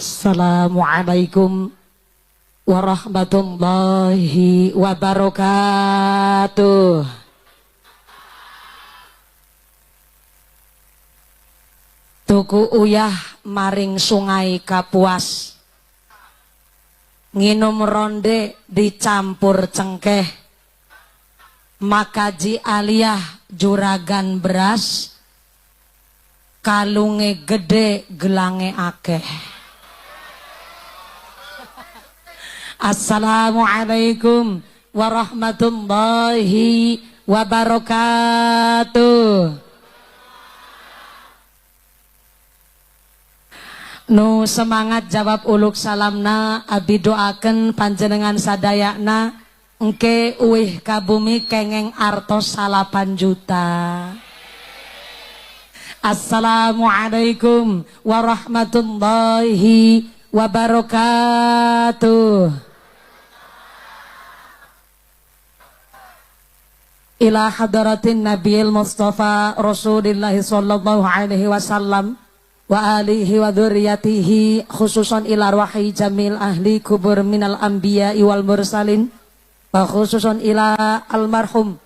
Assalamualaikum warahmatullahi wabarakatuh. Tuku uyah maring Sungai Kapuas, nginum ronde dicampur cengkeh, makaji aliyah juragan beras, kalunge gede gelange akeh. Assalamualaikum warahmatullahi wabarakatuh. Nu semangat jawab uluk salamna, abi doaken panjenengan sadayakna engke uih kabumi kengeng artos 8 juta. Assalamualaikum warahmatullahi wabarakatuh. Ila hadratin Nabiyil Mustafa Rasulillahi sallallahu alaihi wasallam wa alihi wa dzurriyyatihi, khususan ila arwahi jamil ahli kubur minal anbiya wal mursalin, wa khususan ila almarhum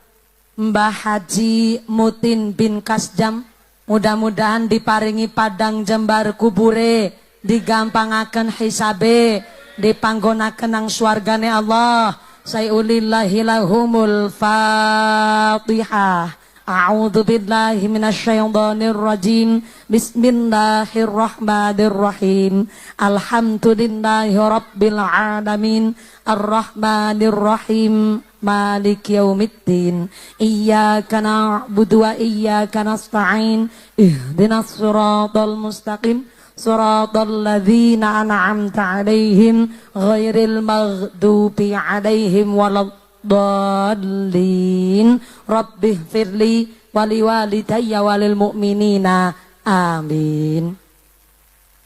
Mbah Haji Mutin bin Kasjam. Mudah-mudahan diparingi padang jembar kubure, digampangaken hisabe, dipanggonaken nang swargane Allah. Sayulillahi lahumul Fatihah. A'udzu billahi minasyaitonir rajim. Bismillahirrahmanirrahim. Alhamdulillahi rabbil alamin. Arrahmanir rahim. Maliki yaumiddin. Iyyaka na'budu wa iyyaka nasta'in. Ihdinas siratal mustaqim. Siratal ladzina an'amta 'alaihim ghairil maghdubi 'alaihim waladdallin. Rabbighfirli wa liwalidayya walil mu'minina. Amin.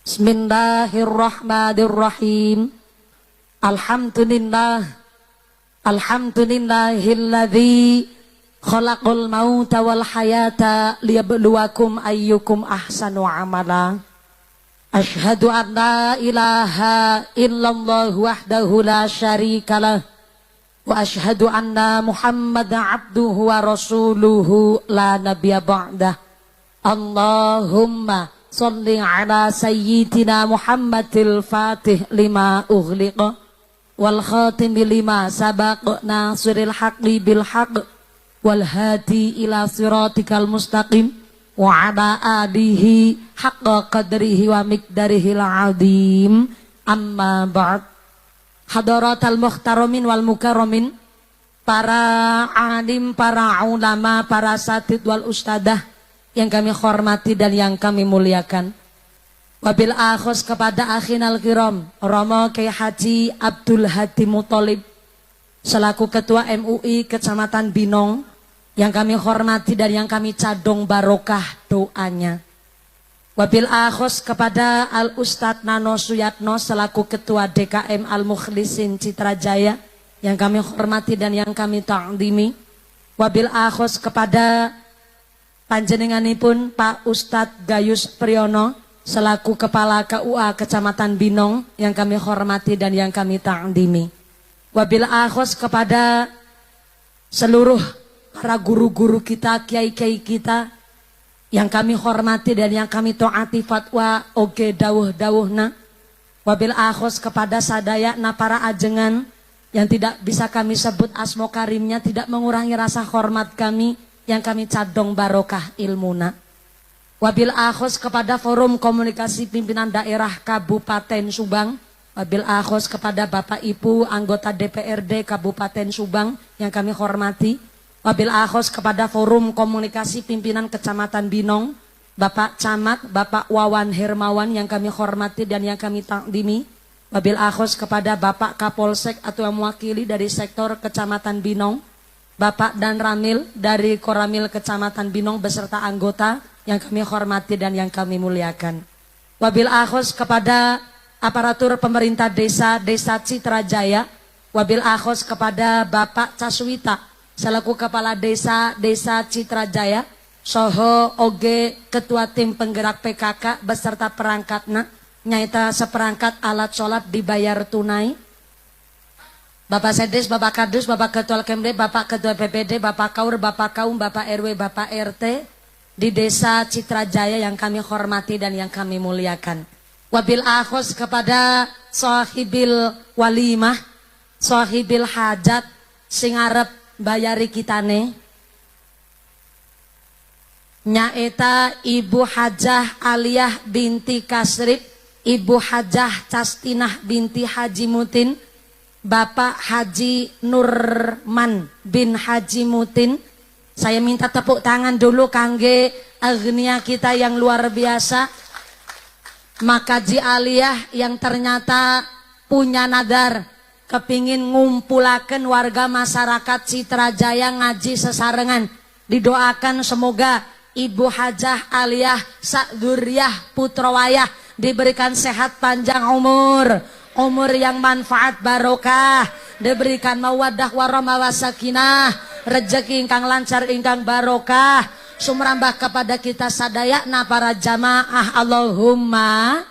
Bismillahirrahmanirrahim. Alhamdulillahilladzi khalaqal mauta wal hayata liyabluwakum ayyukum ahsanu amala. Asyhadu an la ilaha illallah wahdahu la syarikalah wa asyhadu anna Muhammadan abduhu wa rasuluhu la nabiyya ba'dah. Allahumma sholli ala sayyidina Muhammadil fatih lima ughliqa wal khatimi lima sabaq nasiril haqqi bil haqq wal hadi ila siratikal mustaqim wa ala alihi haqqa qadrihi wa miqdarihil azim. Amma ba'd. Hadaratal muhtaramin wal mukarramin, para alim, para ulama, para satid wal ustadah yang kami hormati dan yang kami muliakan. Wabil akhos kepada akhinal kiram Romo Kyai Haji Abdul Hadi Muthalib selaku Ketua MUI Kecamatan Binong yang kami hormati dan yang kami cadong barokah doanya. Wabil akhos kepada Al Ustadz Nano Suyatno selaku Ketua DKM Al Mukhlisin Citrajaya yang kami hormati dan yang kami ta'zimi. Wabil akhos kepada panjenenganipun Pak Ustadz Gayus Priyono selaku Kepala KUA Kecamatan Binong yang kami hormati dan yang kami ta'zimi. Wabil akhos kepada seluruh para guru-guru kita, kiai-kiai kita yang kami hormati dan yang kami taati fatwa oge dawuh-dawuhna. Wabil akhos kepada sadayana para ajengan yang tidak bisa kami sebut asmo karimnya, tidak mengurangi rasa hormat kami yang kami cadong barokah ilmuna. Wabil akhos kepada Forum Komunikasi Pimpinan Daerah Kabupaten Subang. Wabil akhos kepada Bapak Ibu anggota DPRD Kabupaten Subang yang kami hormati. Wabil akhos kepada Forum Komunikasi Pimpinan Kecamatan Binong, Bapak Camat, Bapak Wawan Hermawan yang kami hormati dan yang kami takdimi. Wabil akhos kepada Bapak Kapolsek atau yang mewakili dari sektor Kecamatan Binong, Bapak Dan Ramil dari Koramil Kecamatan Binong beserta anggota yang kami hormati dan yang kami muliakan. Wabil akhos kepada aparatur pemerintah desa Citrajaya. Wabil akhos kepada Bapak Caswita selaku Kepala Desa Citrajaya, soho oge Ketua Tim Penggerak PKK beserta perangkatna. nyaita seperangkat alat sholat dibayar tunai. Bapak Sedes, Bapak Kadus, Bapak Ketua Kemde, Bapak Ketua PPD, Bapak Kaur, Bapak Kaum, Bapak RW, Bapak RT di Desa Citrajaya yang kami hormati dan yang kami muliakan. Wabil akhos kepada sahibil walimah, sahibil hajat sing arep bayari kitane. Nyaeta Ibu Hajah Aliyah binti Kasrib, Ibu Hajah Castinah binti Haji Mutin, Bapak Haji Nurman bin Haji Mutin. Saya minta tepuk tangan dulu kangge agnia kita yang luar biasa. Makaji Aliyah yang ternyata punya nadar kepingin ngumpulaken warga masyarakat Citrajaya ngaji sesarengan. Didoakan semoga Ibu Hajah Aliyah Sa'duriyah Putrawayah diberikan sehat panjang umur, umur yang manfaat barokah, diberikan mawaddah warahmah wasakinah, rezeki ingkang lancar ingkang barokah, sumrambah kepada kita sadayana para jamaah Allahumma.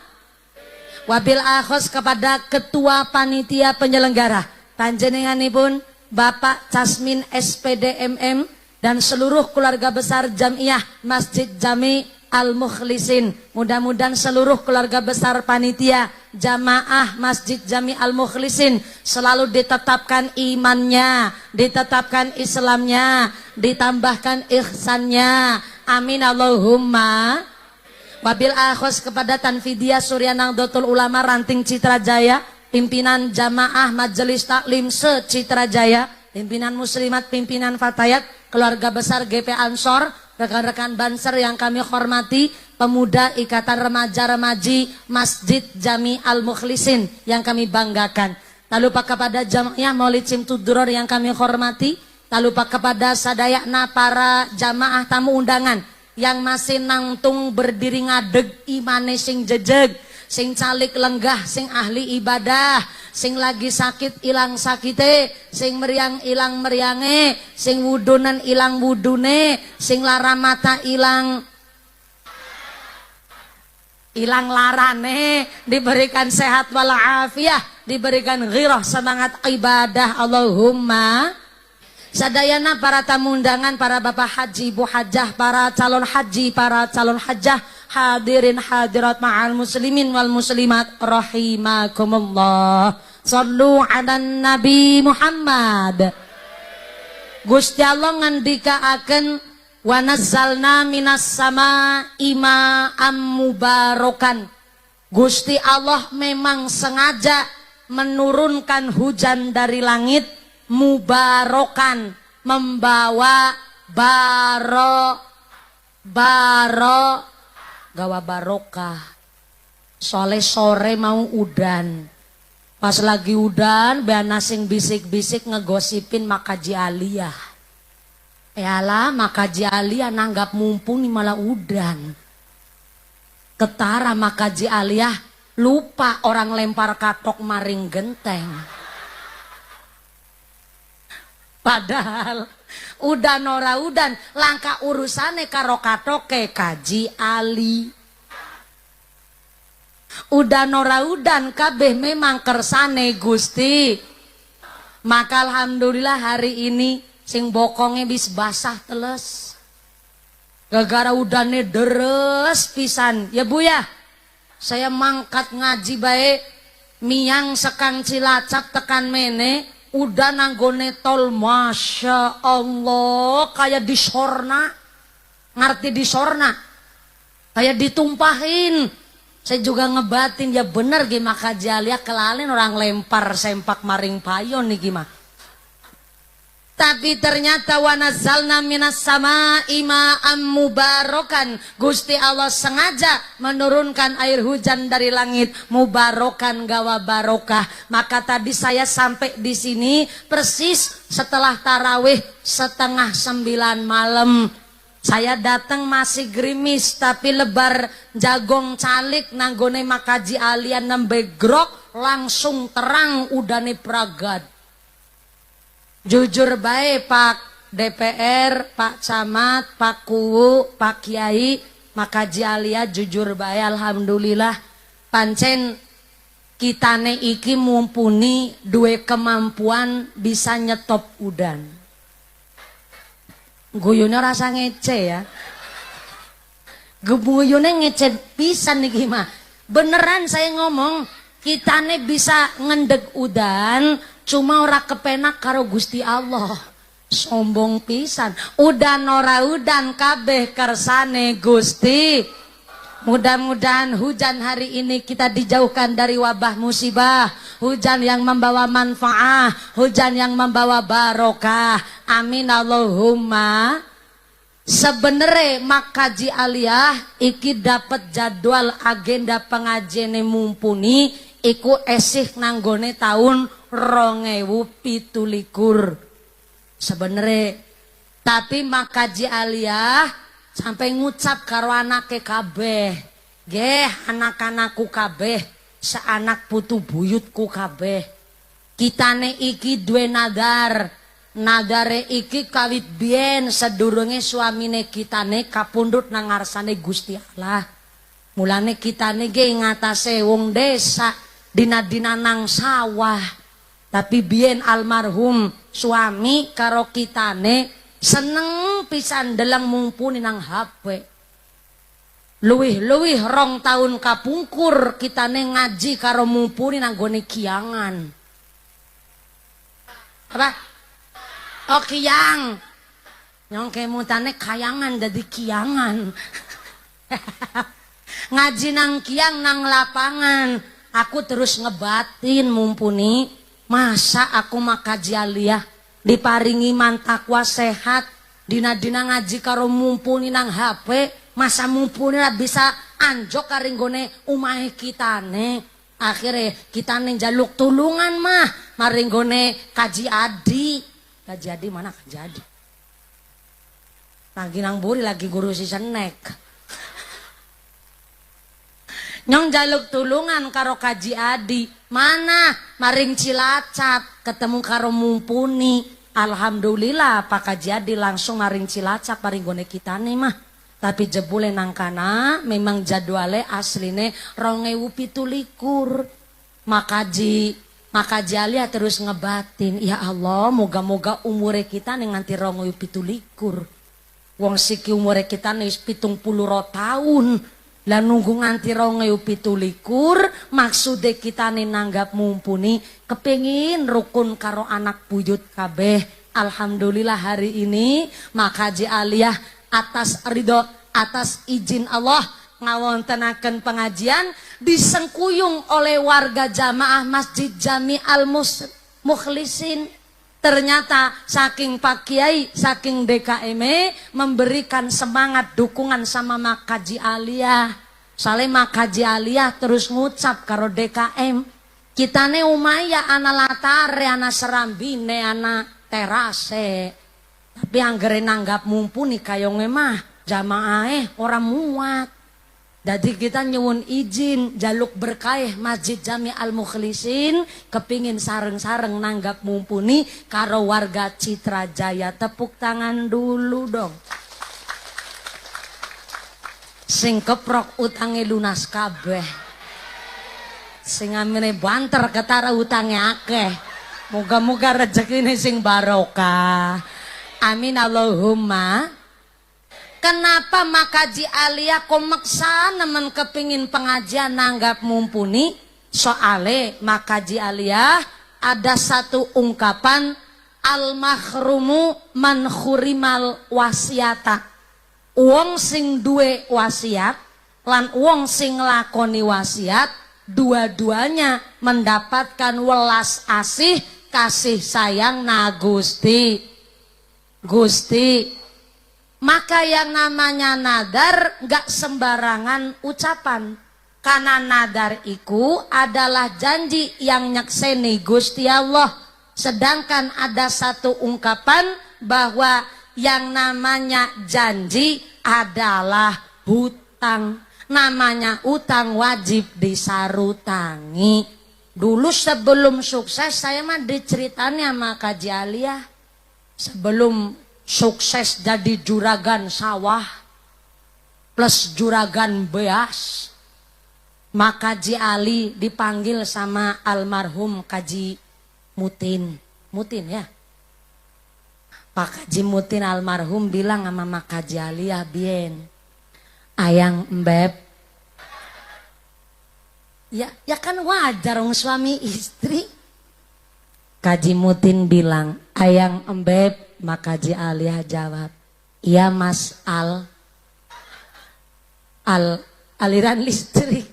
Wabil akhos kepada ketua panitia penyelenggara panjenenganipun Bapak Casmin SPD MM dan seluruh keluarga besar Jamiah Masjid Jami Al-Mukhlisin. Mudah-mudahan seluruh keluarga besar panitia jamaah Masjid Jami Al-Mukhlisin selalu ditetapkan imannya, ditetapkan Islamnya, ditambahkan ihsannya. Amin Allahumma. Wabil akhos kepada Tanfidiyah Surya Nahdlatul Ulama Ranting Citrajaya, pimpinan jamaah Majelis Taklim se Citrajaya, pimpinan muslimat, pimpinan fatayat, keluarga besar GP Ansor, rekan-rekan Banser yang kami hormati, pemuda Ikatan Remaja-Remaji Masjid Jami Al-Mukhlisin yang kami banggakan. Tak lupa kepada jamaah Maulid Simtuduror yang kami hormati, tak lupa kepada sadayana para jamaah tamu undangan yang masih nangtung berdiri ngadeg imane sing jejeg, sing calik lenggah, sing ahli ibadah, sing lagi sakit ilang sakite, sing meriang ilang meriange, sing wudunan ilang wudune, sing lara mata ilang larane, diberikan sehat walafiah, diberikan ghirah semangat ibadah Allahumma. Sadayana para tamu undangan, para bapak haji, ibu hajah, para calon haji, para calon hajah, hadirin hadirat ma'al muslimin wal muslimat rahimakumullah. Sallu ala Nabi Muhammad. Gusti Allah ngendikaaken wa nazzalna minas sama ima'am mubarakan. Gusti Allah memang sengaja menurunkan hujan dari langit mubarokan, membawa gawa barokah. Soalnya sore mau udan, pas lagi udan beana sing bisik-bisik ngegosipin Makaji Aliyah. Yalah Makaji Aliyah nanggap mumpuni malah udan. Ketara Makaji Aliyah lupa orang lempar katok maring genteng. Padahal udan ora udan langka urusane karo katoke Kaji Ali. Udan ora udan kabeh memang kersane Gusti. Maka alhamdulillah hari ini sing bokonge bis basah teles. Gara-gara udane deres pisan. Ya Bu ya. Saya mangkat ngaji bae miang sekang Cilacap tekan mene. Udah nanggone tol, Masya Allah, kayak disorna, ngerti disorna, kayak ditumpahin. Saya juga ngebatin, ya bener gimana kajalia kelalin orang lempar sempak maring payon nih gimana. Tapi ternyata wa nazzalna minas sama ima'am mubarakan. Gusti Allah sengaja menurunkan air hujan dari langit mubarakan gawa barokah. Maka tadi saya sampai di sini persis setelah tarawih 8:30 malam. Saya datang masih gerimis tapi lebar jagong calik nanggone Makaji Alian nembe grok langsung terang udane pragad. Jujur baik Pak DPR, Pak Camat, Pak Kuwu, Pak Kiai, Makaji Alia jujur baik alhamdulillah pancen kitane iki mumpuni duwe kemampuan bisa nyetop udan. Guyune rasa ngece ya. Gebuyune ngece pisan niki mah. Beneran saya ngomong, kitane bisa ngendeg udan, cuma ora kepenak karo Gusti Allah. Sombong pisan. Udan ora udan kabeh kersane Gusti. Mudah-mudahan hujan hari ini kita dijauhkan dari wabah musibah. Hujan yang membawa manfaat, hujan yang membawa barokah. Amin Allahumma. Sebenarnya makaji aliyah iki dapat jadwal agenda pengajian mumpuni iku esih nanggone tahun 2017 sebenarnya. Tapi makaji aliyah sampai ngucap karo anake kabeh, nggih anak-anakku kabeh, seanak putu buyutku kabeh, kitane iki duwe nadar. Nadare iki kawit biyen sedurunge suamine kitane kapundhut nang ngarsane Gusti Allah. Mulane kitane ge ngatasé wong desa dina-dina nang sawah. Tapi biyen almarhum suami karo kitane seneng pisan deleng mumpuni nang HP. Luwih-luwih 2 tahun kapungkur kitane ngaji karo mumpuni nang gone kiangan. Apa? Oh kiang, nyong kemutane kayangan jadi kiangan. Ngaji nang kiang nang lapangan, aku terus ngebatin mumpuni. Masa aku makaji aliyah diparingi mantakwa sehat, dina-dina ngaji karo mumpuni nang HP, masa mumpuni lah bisa anjok karinggone umahe kitane. Akhirnya kitane njaluk tulungan mah maringgone kaji adi. Jadi mana jadi lagi nang buri lagi guru si senek nyong jaluk tulungan karo kaji adi mana maring Cilacap ketemu karo mumpuni. Alhamdulillah Pak Kaji Adi langsung maring Cilacap maring gone kitane mah. Tapi jebule nang kana memang jadwale asline 2017 maka Jalia terus ngebatin, ya Allah, moga-moga umure kita nih nganti 2017. Wong siki umure kita nih 70 tahun. Lah nunggu nganti 2017, maksude kita nih nanggap mumpuni, kepengin rukun karo anak buyut kabeh. Alhamdulillah hari ini maka Aliyah atas ridho, atas izin Allah ngawontenaken pengajian disengkuyung oleh warga jamaah Masjid Jami Al Mukhlisin. Ternyata saking Pak Kiai, saking DKM memberikan semangat dukungan sama Makaji Aliyah. Soalnya Makaji Aliyah terus ngucap karo DKM, kitane umaya ana latare, ana serambine, ana terase. Tapi anggere nanggap mumpuni kayonge mah jamaah ora muat. Jadi kita nyuwun izin jaluk berkah Masjid Jami Al Mukhlisin kepingin sareng-sareng nanggap mumpuni karo warga Citra Jaya. Tepuk tangan dulu dong. Sing keprok utange lunas kabeh. Sing amine banter ketara utange akeh. Moga-moga rezekine sing barokah. Amin Allahumma. Kenapa Makaji Aliyah kok maksa nemen kepingin pengajian nanggap mumpuni? Soale Makaji Aliyah ada satu ungkapan al-mahrumu man khurimal wasiata. Wong sing duwe wasiat lan wong sing lakoni wasiat dua-duanya mendapatkan welas asih kasih sayang na Gusti. Maka yang namanya nadar gak sembarangan ucapan. Karena nadar iku adalah janji yang nyekseni Gusti Allah. Sedangkan ada satu ungkapan bahwa yang namanya janji adalah hutang. Namanya utang wajib disarutangi. Dulu sebelum sukses saya mah diceritanya sama Kaji Aliyah. Sebelum sukses jadi juragan sawah plus juragan beas, Mak Kaji Ali dipanggil sama almarhum Kaji Mutin. Mutin ya. Pak Kaji Mutin almarhum bilang sama Mak Kaji Ali, ya bien, ayang embeb. Ya kan wajar dong suami istri. Kaji Mutin bilang, ayang embeb. Mak Kaji Ali jawab, iya Mas aliran listrik.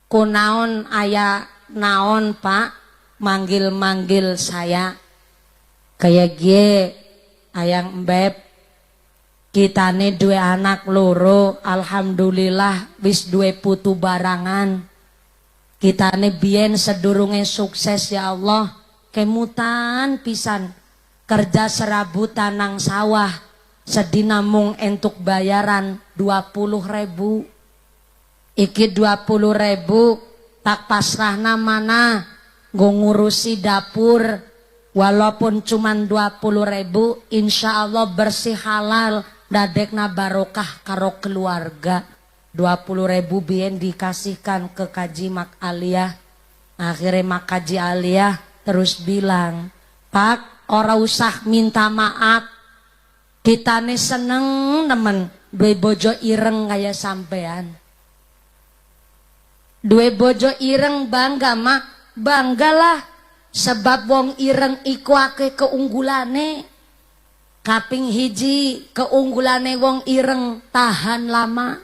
Kunaon aya naon Pak manggil-manggil saya kayak gie ayang embeb. Kitane dua anak loro, alhamdulillah wis dua putu barangan. Kitane bien sedurunge sukses ya Allah, kemutan pisan kerja serabutan nang sawah, sedina mung entuk bayaran 20.000. Iki 20.000 tak pasrahna mana nggo ngurusi dapur, walaupun cuman 20.000 insya Allah bersih halal, dadekna barokah karo keluarga. 20.000 bien dikasihkan ke Kaji Mak Aliyah. Akhirnya Mak Kaji Aliyah terus bilang, Pak, ora usah minta maaf, kita nih seneng nemen dua bojo ireng kayak sampean. Dua bojo ireng bangga mak, banggalah sebab wong ireng iku akeh keunggulane. Kaping hiji keunggulane wong ireng tahan lama.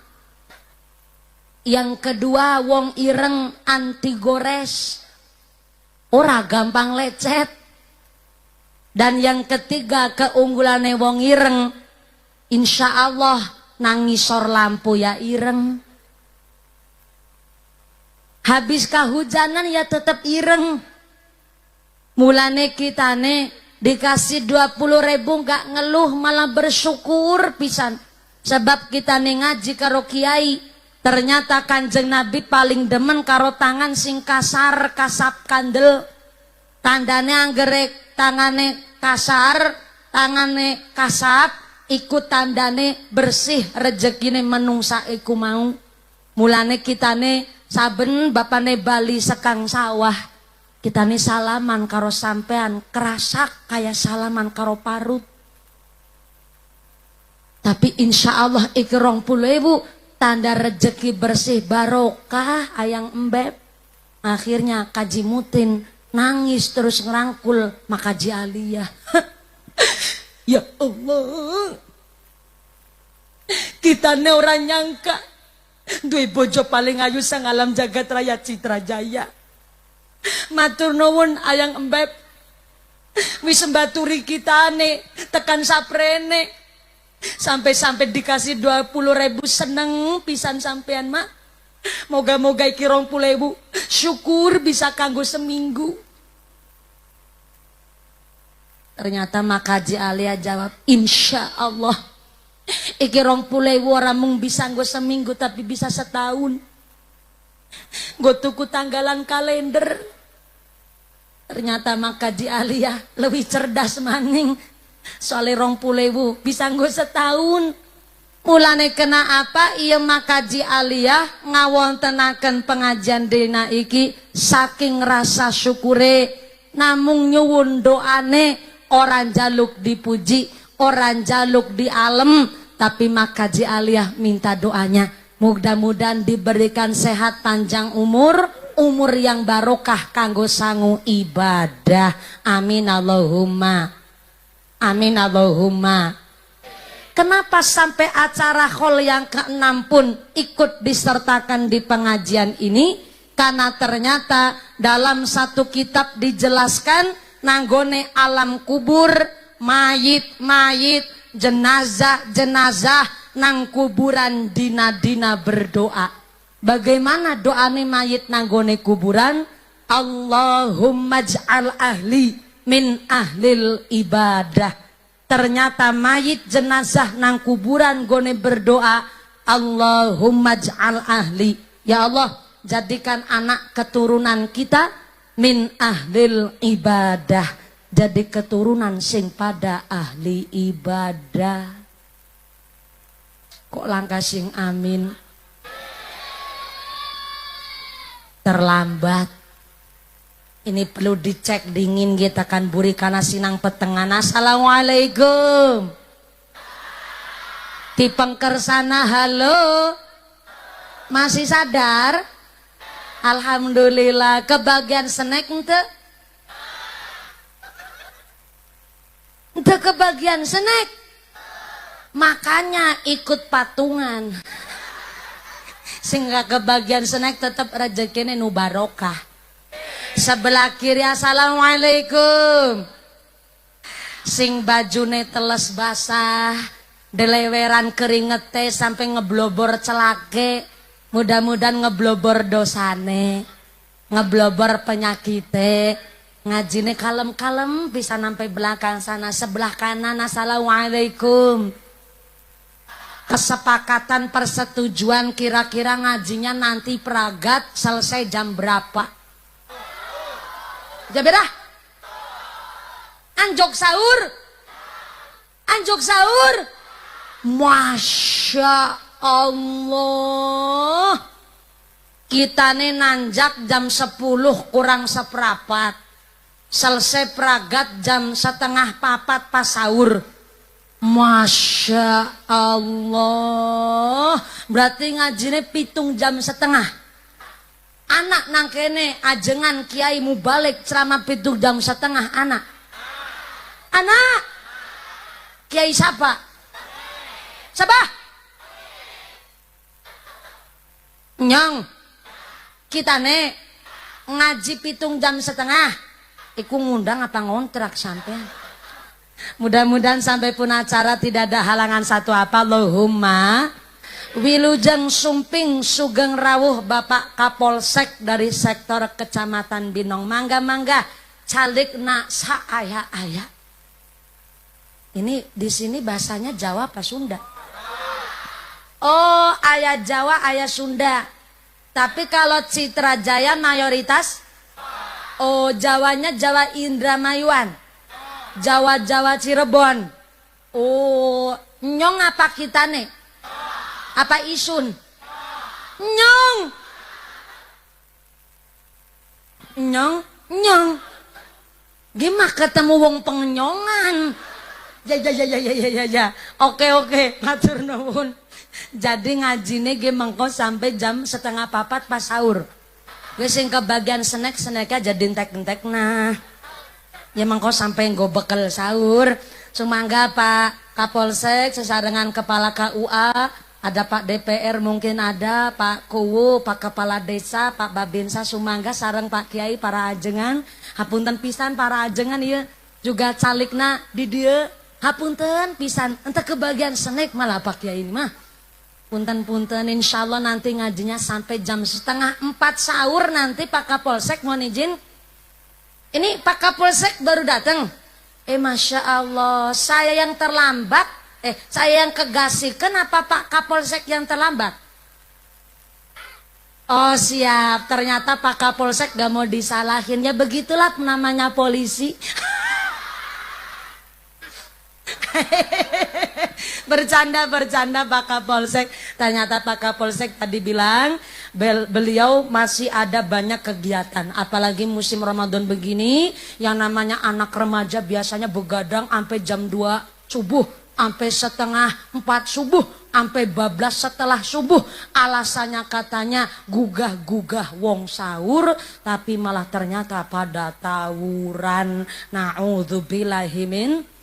Yang kedua wong ireng anti gores, ora gampang lecet. Dan yang ketiga keunggulane wong ireng, insya Allah nangisor lampu ya ireng. Habis kehujanan ya tetap ireng. Mulane kitane dikasih 20.000 gak ngeluh, malah bersyukur pisan. Sebab kitane ngaji karo kiai, ternyata Kanjeng Nabi paling demen karo tangan sing kasar, kasap kandel. Tandane anggerek tangane kasar, tangane kasap, ikut tandane bersih rezekine menungsa iku mau. Mulane kitane saben bapane bali sekang sawah, kitane salaman karo sampean kerasak kayak salaman karo parut. Tapi insya Allah iki 20.000 tanda rezeki bersih barokah ayang embeb. Akhirnya Kaji Mutin nangis terus ngerangkul Mak Kaji Aliyah. Ya Allah, kita ne orang nyangka duwe bojo paling ayu sang alam jagat raya Citra Jaya. Matur nuwun ayang embeb, wis mbaturi kitane tekan saprene, sampai dikasih 20.000 seneng pisan sampean mak. Moga-moga iki 20.000 syukur bisa kanggo seminggu. Ternyata Mak Kaji Aliyah jawab, insya Allah iki 20.000 ora mung bisa nggo seminggu tapi bisa setahun. Nggo tuku tanggalan kalender. Ternyata Mak Kaji Aliyah lebih cerdas maning. Soalnya 20.000 bisa nggo setahun. Mulane kena apa iya Mak Kaji Aliyah ngawontenaken pengajian dina iki saking rasa syukure, namung nyuwun doane, orang jaluk dipuji, orang jaluk dialem, tapi Mak Kaji Aliyah minta doanya mudah-mudahan diberikan sehat panjang umur, umur yang barokah kanggo sangu ibadah. Amin Allahumma. Amin Allahumma. Kenapa sampai acara hall yang ke-6 pun ikut disertakan di pengajian ini? Karena ternyata dalam satu kitab dijelaskan nanggone alam kubur, mayit-mayit, jenazah-jenazah nang kuburan dina-dina berdoa. Bagaimana doane mayit nanggone kuburan? Allahumma j'al ahli min ahlil ibadah. Ternyata mayit jenazah nang kuburan gone berdoa, Allahumma j'al ahli, ya Allah jadikan anak keturunan kita min ahlil ibadah, jadi keturunan sing pada ahli ibadah. Kok langkah sing amin? terlambat. Ini perlu dicek dingin kita kan buri karena sinang petengan. Assalamualaikum. Di pengker sana halo. Masih sadar? Alhamdulillah. Kebagian snack ente? Ente kebagian snack. Makanya ikut patungan. Sehingga kebagian snack tetap rezekinya nu barokah. Sebelah kiri assalamualaikum. Sing bajune teles basah, deleweran keringet teh sampai ngeblobor celake. Mudah-mudahan ngeblobor dosane, ngeblobor penyakite. Ngajine kalem-kalem bisa sampai belakang sana. Sebelah kanan assalamualaikum. Kesepakatan persetujuan kira-kira ngajinya nanti peragat selesai jam berapa? Jabirah anjok sahur, anjok sahur. Masya Allah, kita nih nanjak jam 10 kurang seperempat, selesai peragat jam setengah 4 pas sahur. Masya Allah, berarti ngajine pitung jam setengah. Anak nangkene ajengan kiai mubalik ceramah pitung jam setengah anak. Anak kiai siapa? Siapa? Nyong kita nih ngaji pitung jam setengah. Iku ngundang apa ngontrak sampean? Mudah-mudahan sampai pun acara tidak ada halangan satu apa. Allahumma wilujeng sumping sugeng rawuh Bapak Kapolsek dari sektor Kecamatan Binong. Mangga-mangga calik na saaya-aya. Ini di sini bahasanya Jawa apa Sunda? Oh, aya Jawa, aya Sunda. Tapi kalau Citra Jaya mayoritas oh, Jawanya Jawa Indramayuan. Jawa-Jawa Cirebon. Oh, nyong apa kita nih? Apa isun? Nyong. Nyong, nyong. Gimana ketemu wong pengenyongan? Ya. Oke, matur nuwun. Jadi ngajine ge mengko sampai jam setengah 4 pas sahur. Gue sing kebagian snack-snacknya jadi entek-entek nah. Ya mengko sampai nggo bekel sahur. Sumangga Pak Kapolsek sesarengan Kepala KUA, ada Pak DPR mungkin ada, Pak Kuwu, Pak Kepala Desa, Pak Babinsa sumangga sareng Pak Kiai para ajengan. Hapunten pisan para ajengan ieu juga calikna di dieu. Hapunten pisan ente kebagian snack malah Pak Kiai ini mah. Punten-punten insyaallah nanti ngajinya sampai jam setengah 4 sahur nanti Pak Kapolsek mohon izin. Ini Pak Kapolsek baru datang. Masya Allah, saya yang terlambat. Saya yang kegasikan apa Pak Kapolsek yang terlambat? Oh siap, ternyata Pak Kapolsek gak mau disalahin. Ya begitulah namanya polisi. Bercanda Pak Kapolsek. Ternyata Pak Kapolsek tadi bilang beliau masih ada banyak kegiatan. Apalagi musim Ramadan begini, yang namanya anak remaja biasanya begadang sampai jam 2 subuh, sampai setengah 4 subuh, sampai bablas setelah subuh. Alasannya katanya gugah-gugah wong sahur, tapi malah ternyata pada tawuran. Na'udzubillahimin.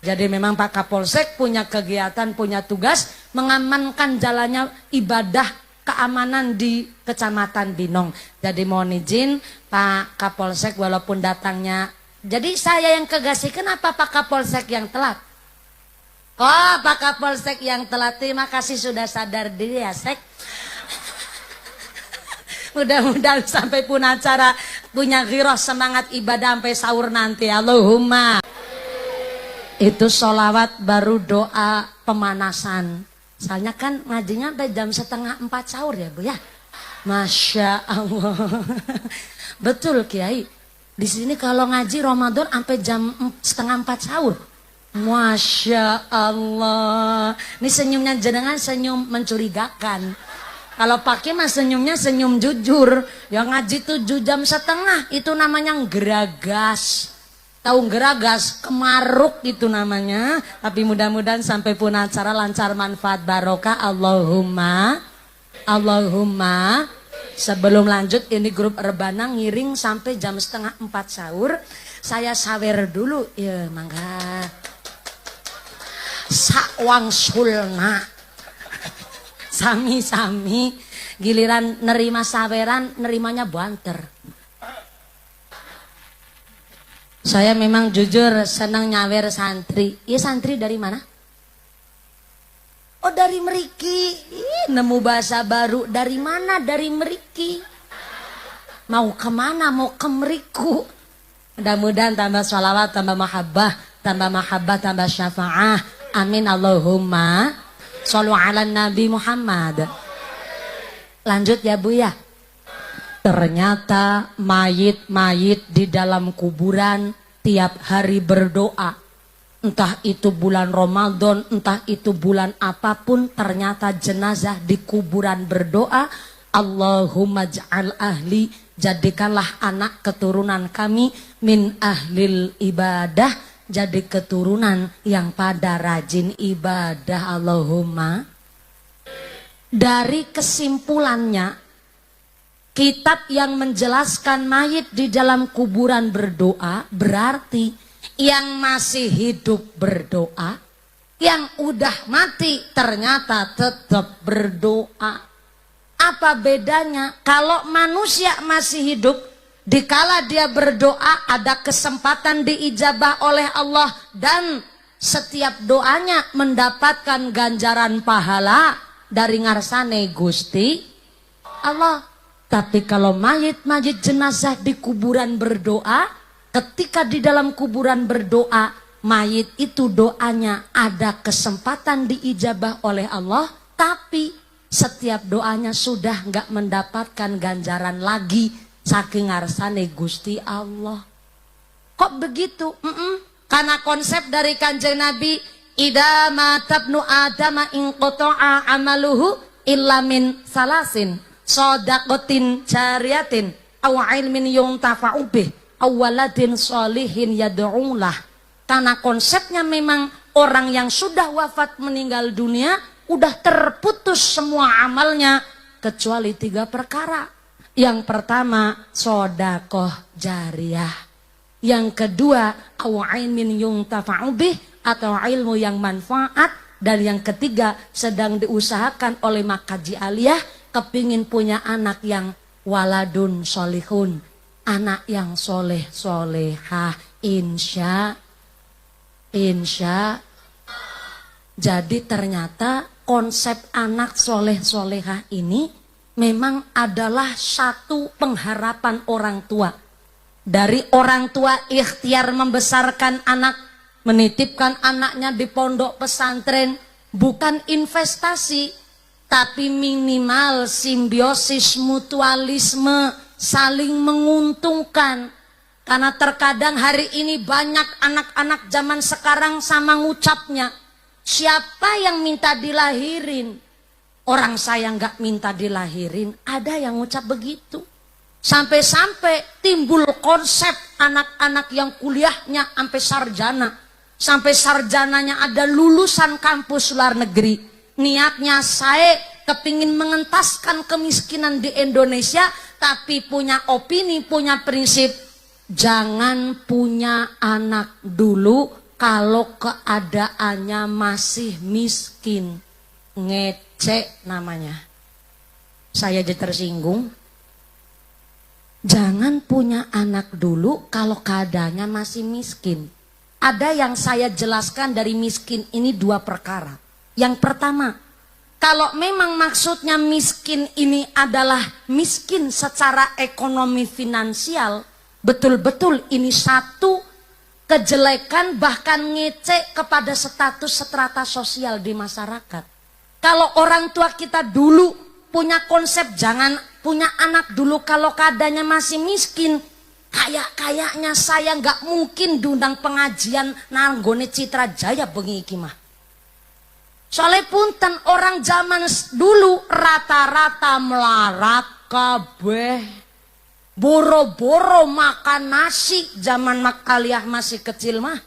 Jadi memang Pak Kapolsek punya kegiatan, punya tugas mengamankan jalannya ibadah keamanan di Kecamatan Binong. Jadi mohon izin Pak Kapolsek walaupun datangnya. Jadi saya yang kegasikan apa Pak Kapolsek yang telat? Oh Pak Kapolsek yang telat, terima kasih sudah sadar diri ya Sek. Mudah-mudahan sampai pun acara punya giroh semangat ibadah sampai sahur nanti. Allahumma. Itu sholawat baru doa pemanasan. Soalnya kan ngajinya sampai jam setengah 4 sahur ya Bu ya. Masya Allah. Betul Kiai. Di sini kalau ngaji Ramadan sampai jam setengah 4 sahur. Masya Allah. Ini senyumnya jenengan senyum mencurigakan. Kalau pakai mah senyumnya senyum jujur. Yang ngaji 7,5 jam itu namanya geragas. Tahu geragas, kemaruk itu namanya. Tapi mudah-mudahan sampai pun acara lancar, manfaat barokah. Allahumma. Sebelum lanjut ini grup Rebana ngiring sampai jam 3:30 sahur. Saya sawer dulu. Ya mangga. Sakwang sulna. Sami-sami giliran nerima saweran, nerimanya banter. Saya memang jujur senang nyawer santri. Iya santri dari mana? Oh dari Meriki. Nemu bahasa baru. Dari mana? Dari Meriki. Mau kemana? Mau ke Meriku. Mudah-mudahan tambah sholawat, tambah mahabbah, tambah syafaah. Amin Allahumma. Shollu ala Nabi Muhammad. Lanjut ya Bu ya. Ternyata mayit-mayit di dalam kuburan tiap hari berdoa. Entah itu bulan Ramadan, entah itu bulan apapun, ternyata jenazah di kuburan berdoa. Allahumma ja'al ahli, jadikanlah anak keturunan kami min ahlil ibadah. Jadi keturunan yang pada rajin ibadah. Allahumma. Dari kesimpulannya, kitab yang menjelaskan mayit di dalam kuburan berdoa berarti yang masih hidup berdoa, yang udah mati ternyata tetap berdoa. Apa bedanya? Kalau manusia masih hidup, dikala dia berdoa ada kesempatan diijabah oleh Allah dan setiap doanya mendapatkan ganjaran pahala dari ngarsane Gusti Allah. Tapi kalau mayit-mayit jenazah di kuburan berdoa, ketika di dalam kuburan berdoa, mayit itu doanya ada kesempatan diijabah oleh Allah, tapi setiap doanya sudah nggak mendapatkan ganjaran lagi saking ngarsane Gusti Allah. Kok begitu? Karena konsep dari Kanjeng Nabi, idza matabnu adama inqata'a amaluhu illa min salasin, shadaqatin jariyatin aw ilmin yuntafa'u bih aw waladin sholihin yad'ulah. Karena konsepnya memang orang yang sudah wafat meninggal dunia udah terputus semua amalnya kecuali 3 perkara. Yang pertama, sodakoh jariyah. Yang kedua, ilmin yuntafa'u bih, atau ilmu yang manfaat. Dan yang ketiga, sedang diusahakan oleh makaji aliyah, kepingin punya anak yang waladun solihun, anak yang soleh solehah, insya. Jadi ternyata konsep anak soleh solehah ini memang adalah satu pengharapan orang tua. Dari orang tua ikhtiar membesarkan anak, menitipkan anaknya di pondok pesantren, bukan investasi, tapi minimal simbiosis mutualisme, saling menguntungkan. Karena terkadang hari ini banyak anak-anak zaman sekarang sama ngucapnya, siapa yang minta dilahirin? Orang saya nggak minta dilahirin, ada yang ngucap begitu. Sampai-sampai timbul konsep anak-anak yang kuliahnya sampai sarjana. Sampai sarjananya ada lulusan kampus luar negeri. Niatnya saya kepingin mengentaskan kemiskinan di Indonesia, tapi punya opini, punya prinsip. Jangan punya anak dulu kalau keadaannya masih miskin. Ngecek namanya. Saya jadi tersinggung. Jangan punya anak dulu kalau keadaannya masih miskin. Ada yang saya jelaskan dari miskin ini 2 perkara. Yang pertama, kalau memang maksudnya miskin ini adalah miskin secara ekonomi finansial, betul-betul ini satu kejelekan, bahkan ngecek kepada status strata sosial di masyarakat. Kalau orang tua kita dulu punya konsep jangan punya anak dulu kalau keadaannya masih miskin, kayaknya saya nggak mungkin diundang pengajian nanggone Citra Jaya bengi iki mah. Soalnya punten orang zaman dulu rata-rata melarat kabeh. Boro-boro makan nasi zaman Makaliah masih kecil mah.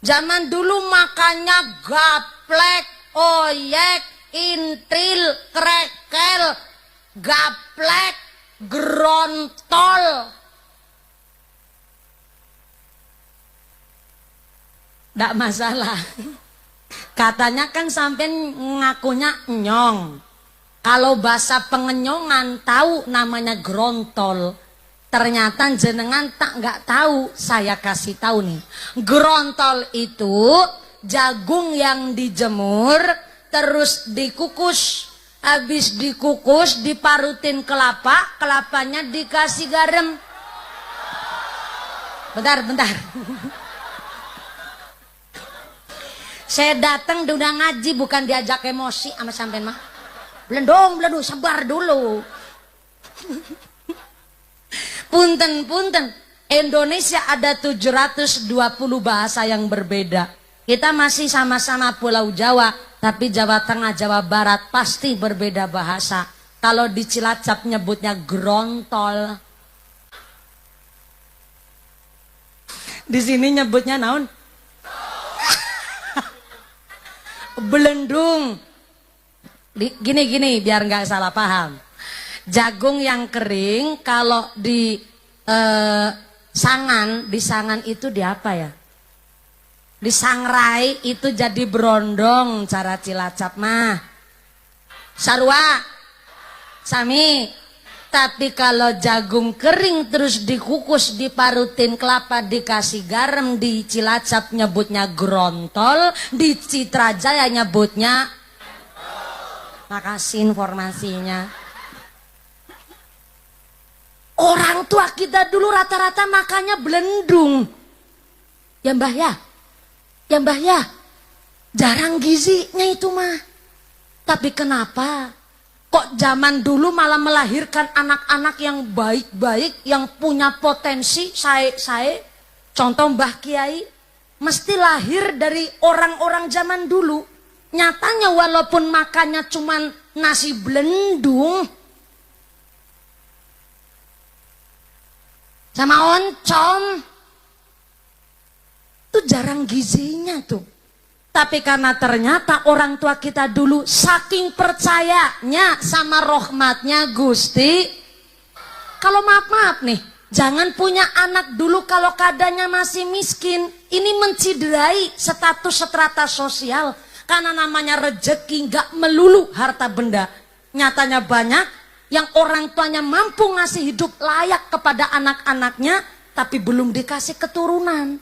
Zaman dulu makannya gaplek, oyek, intril, krekel, gaplek, gerontol. Nggak masalah. Katanya kan sampean ngakunya nyong. Kalau bahasa pengenyongan tahu namanya gerontol. Ternyata jenengan nggak tahu, saya kasih tahu nih. Gerontol itu jagung yang dijemur terus dikukus. Habis dikukus diparutin kelapa, kelapanya dikasih garam. Bentar. Saya datang udah ngaji, bukan diajak emosi sama sampean mah. Belendong, sabar dulu. Punten. Indonesia ada 720 bahasa yang berbeda. Kita masih sama-sama Pulau Jawa, tapi Jawa Tengah, Jawa Barat pasti berbeda bahasa. Kalau di Cilacap nyebutnya gerontol. Di sini nyebutnya naon? Belendung. Gini biar nggak salah paham. Jagung yang kering kalau di sangan itu di apa ya? Disangrai itu jadi berondong cara Cilacap mah. Sarua, sami. Tapi kalau jagung kering terus dikukus, diparutin kelapa, dikasih garam, di Cilacap nyebutnya gerontol, di Citrajaya nyebutnya. Makasih informasinya. Orang tua kita dulu rata-rata makannya belendung. Ya mbah ya. Ya mbah ya. Jarang gizinya itu mah. Tapi kenapa? Kok zaman dulu malah melahirkan anak-anak yang baik-baik, yang punya potensi, saya contoh Mbah Kiai, mesti lahir dari orang-orang zaman dulu. Nyatanya walaupun makannya cuman nasi belendung sama oncom, itu jarang gizinya tuh. Tapi karena ternyata orang tua kita dulu saking percayanya sama rahmatnya Gusti. Kalau maaf nih, jangan punya anak dulu kalau keadaannya masih miskin. Ini menciderai status strata sosial. Karena namanya rejeki gak melulu harta benda. Nyatanya banyak yang orang tuanya mampu ngasih hidup layak kepada anak-anaknya, tapi belum dikasih keturunan.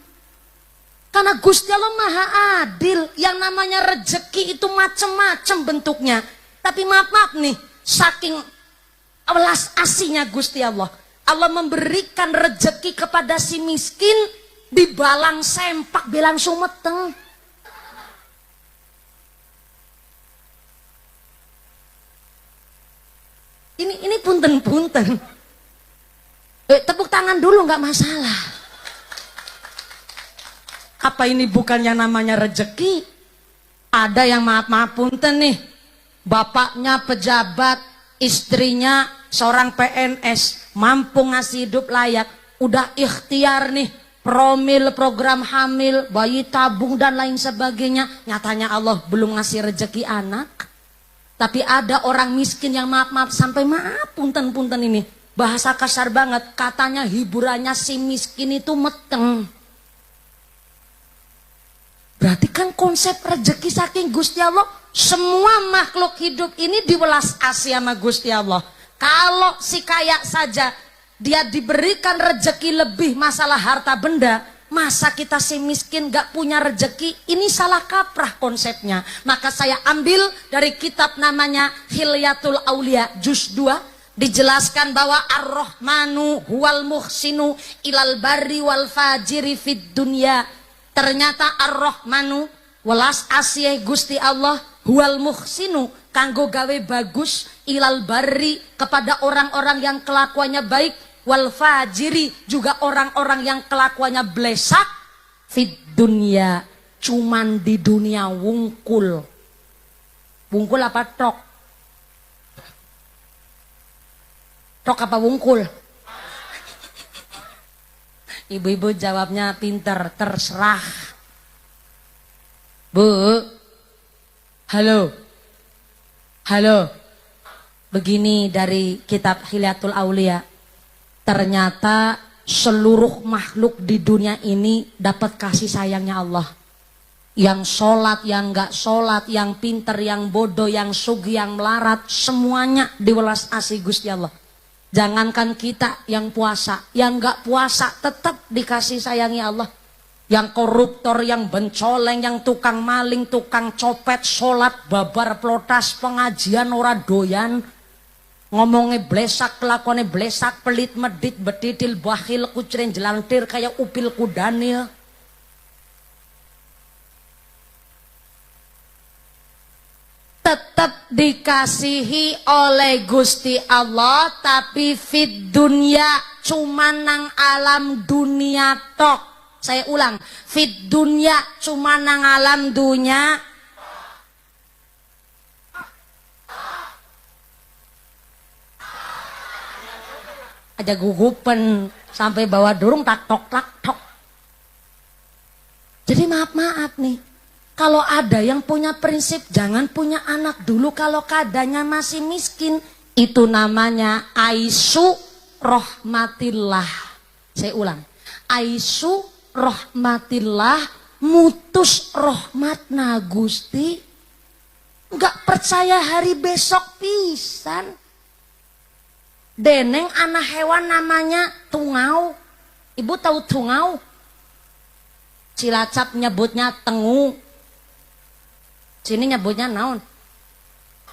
Karena Gusti Allah Maha Adil, yang namanya rezeki itu macam-macam bentuknya. Tapi maaf nih, saking welas asihnya Gusti Allah, Allah memberikan rezeki kepada si miskin, dibalang sempak bilang sumeteng. Ini punten. Tepuk tangan dulu nggak masalah. Apa ini bukan yang namanya rezeki? Ada yang maaf punten nih, bapaknya pejabat, istrinya seorang PNS, mampu ngasih hidup layak, udah ikhtiar nih, promil, program hamil, bayi tabung dan lain sebagainya. Nyatanya Allah belum ngasih rezeki anak. Tapi ada orang miskin yang maaf sampai maaf punten ini, bahasa kasar banget, katanya hiburannya si miskin itu meteng. Berarti kan konsep rezeki saking Gusti Allah, semua makhluk hidup ini diwelas asih sama Gusti Allah. Kalau si kaya saja dia diberikan rezeki lebih masalah harta benda, masa kita si miskin gak punya rezeki? Ini salah kaprah konsepnya. Maka saya ambil dari kitab namanya Hilyatul Aulia juz 2, dijelaskan bahwa Ar-Rahmanu huwal muhsinu ilal barri wal fajiri fid dunya. Ternyata Ar-Rahmanu welas asih Gusti Allah, huwal muhsinu kanggo gawe bagus, ilal barri kepada orang-orang yang kelakuannya baik, wal fajiri juga orang-orang yang kelakuannya blesak, fid dunya cuman di dunia wungkul. Bungkul apa trok? Trok apa bungkul? Ibu-ibu jawabnya pinter, terserah. Bu, halo, halo. Begini dari kitab Hilyatul Aulia. Ternyata seluruh makhluk di dunia ini dapat kasih sayangnya Allah. Yang sholat, yang gak sholat, yang pinter, yang bodoh, yang sugi, yang melarat, semuanya diwelas asih Gusti Allah. Jangankan kita yang puasa, yang gak puasa tetap dikasih sayangi Allah. Yang koruptor, yang bencoleng, yang tukang maling, tukang copet, sholat, babar, plotas, pengajian, ora doyan. Ngomongnya blesak, kelakuannya blesak, pelit, medit, betitil, bakhil, kucrin, jelantir, kayak upil kudanil. Tetap dikasihi oleh Gusti Allah, tapi fit dunia cuma nang alam dunia tok. Saya ulang, fit dunia cuma nang alam dunia. Aja gugupen sampai bawa durung tak tok tak tok. Jadi maaf nih. Kalau ada yang punya prinsip jangan punya anak dulu kalau keadaannya masih miskin. Itu namanya aisu rahmatillah. Saya ulang. Aisu rahmatillah, mutus rahmatna Gusti. Enggak percaya hari besok pisan. Deneng anak hewan namanya tungau. Ibu tahu tungau? Cilacap nyebutnya tengu. Sini nyebutnya naon?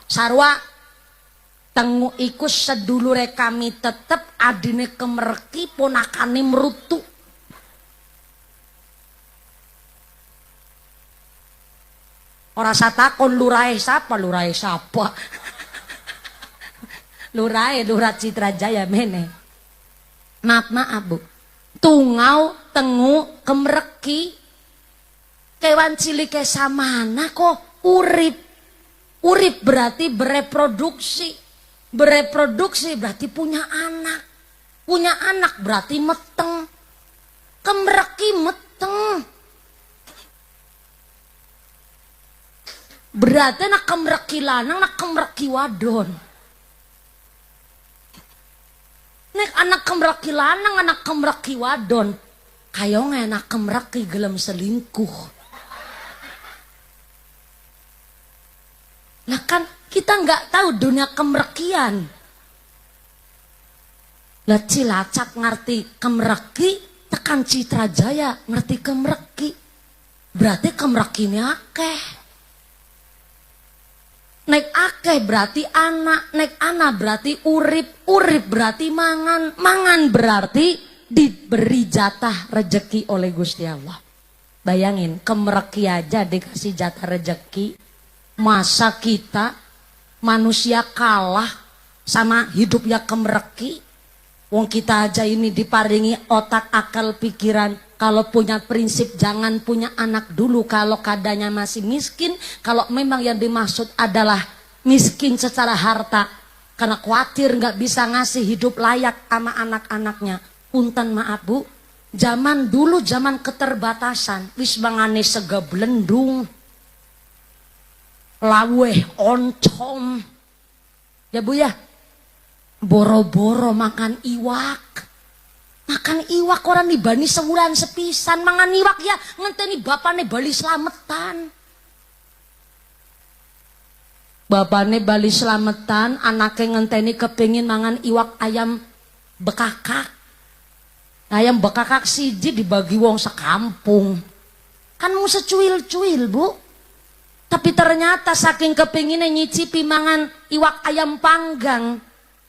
Sarwa. Tengu iku sedulure kami tetep adine kemerki ponakane merutu. Ora satakon lurahe sapa, lurahe sapa. Lurahe Lurah Citrajaya mene. Maaf Bu. Tungau, tengu, kemerki. Kewan cilik samana kok urip. Urip berarti bereproduksi. Bereproduksi berarti punya anak. Punya anak berarti meteng. Kemereki meteng. Berarti nak kemereki lanang, nak kemereki wadon. Nek anak kemereki lanang, anak kemereki wadon. Kayong enak kemereki gelem selingkuh. Nah kan kita nggak tahu dunia kemerkian. Lah Cilacap ngerti kemerki, tekan Citrajaya ngerti kemerki. Berarti kemerkinya akeh. Nek akeh berarti anak, nek anak berarti urip, urip berarti mangan, mangan berarti diberi jatah rejeki oleh Gusti Allah. Bayangin, kemerki aja dikasih jatah rejeki. Masa kita manusia kalah sama hidup ya kemerki? Wong kita aja ini diparingi otak, akal, pikiran. Kalau punya prinsip jangan punya anak dulu kalau keadaannya masih miskin. Kalau memang yang dimaksud adalah miskin secara harta, karena khawatir nggak bisa ngasih hidup layak sama anak-anaknya. Punten maaf Bu, zaman dulu zaman keterbatasan, wis mangane sega blendung, laweh oncom, ya Bu ya, boro-boro makan iwak. Makan iwak orang nibani sebulan sepisan. Mangan iwak ya ngenteni bapane bali slametan. Bapane bali slametan, anake ngenteni kepingin mangan iwak ayam bekakak. Ayam bekakak siji dibagi wong sekampung. Kan mau secuil-cuil Bu. Tapi ternyata saking kepinginnya nyicipi mangan iwak ayam panggang.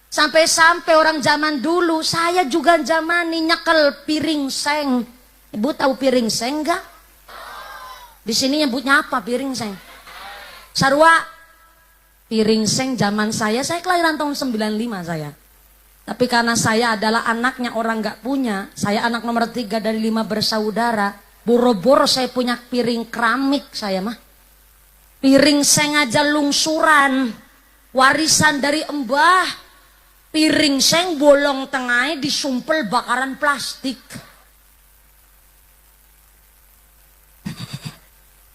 Sampai-sampai orang zaman dulu, saya juga zaman ini nyekel piring seng. Ibu tahu piring seng enggak? Di sini nyebutnya apa piring seng? Sarwa. Piring seng zaman saya kelahiran tahun 95 saya. Tapi karena saya adalah anaknya orang enggak punya, saya anak nomor 3 dari 5 bersaudara. Boro-boro saya punya piring keramik saya mah. Piring seng aja lungsuran, warisan dari embah. Piring seng bolong tengahnya disumpel bakaran plastik.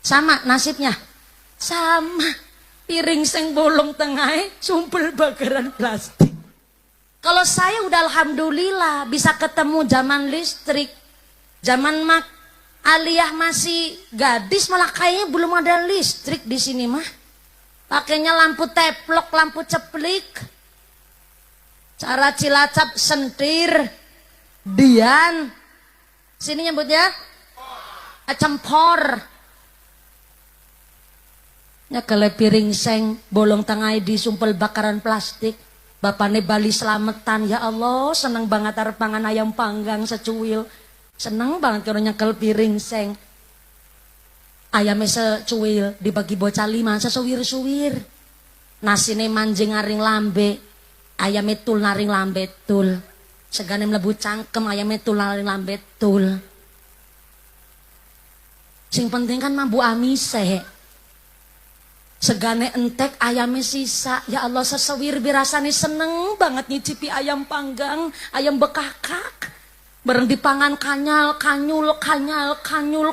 Sama nasibnya, sama. Piring seng bolong tengahnya sumpel bakaran plastik. Kalau saya udah alhamdulillah bisa ketemu zaman listrik. Zaman mak Aliyah masih gadis malah kayaknya belum ada listrik di sini mah. Pakainya lampu teplok, lampu ceplik. Cara Cilacap sentir, dian. Sini nyebutnya cempor. Ya kalau piring seng bolong tengah disumpel bakaran plastik. Bapaknya Bali Slametan, ya Allah seneng banget arep pangan ayam panggang secuil. Seneng banget kalau nyekel piring seng. Ayamnya secuil dibagi bocah 5 sesuwir-suwir. Nasine manjing aring lambe, ayamnya tul naring lambe tul. Segane mlebu cangkem ayamnya tul naring lambe tul. Sing penting kan mambu amise. Segane entek ayamnya sisa. Ya Allah sesewir birasane seneng banget nyicipi ayam panggang, ayam bekakak. Bareng dipangan kanyal, kanyul,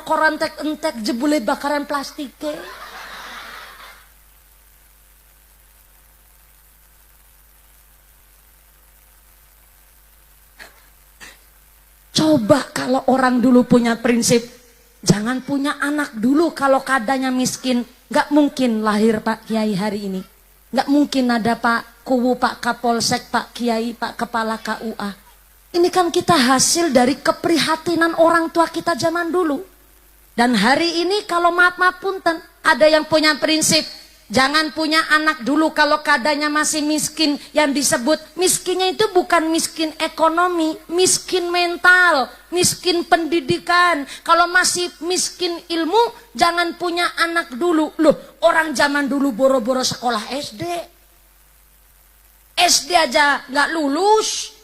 korantek entek jebule bakaran plastike. Coba kalau orang dulu punya prinsip, jangan punya anak dulu kalau keadaannya miskin. Gak mungkin lahir Pak Kiai hari ini. Gak mungkin ada Pak Kuwu, Pak Kapolsek, Pak Kiai, Pak Kepala KUA. Ini kan kita hasil dari keprihatinan orang tua kita zaman dulu. Dan hari ini kalau maaf punten, ada yang punya prinsip, jangan punya anak dulu kalau keadaannya masih miskin. Yang disebut miskinnya itu bukan miskin ekonomi, miskin mental, miskin pendidikan. Kalau masih miskin ilmu, jangan punya anak dulu. Loh, orang zaman dulu boro-boro sekolah SD. SD aja nggak lulus.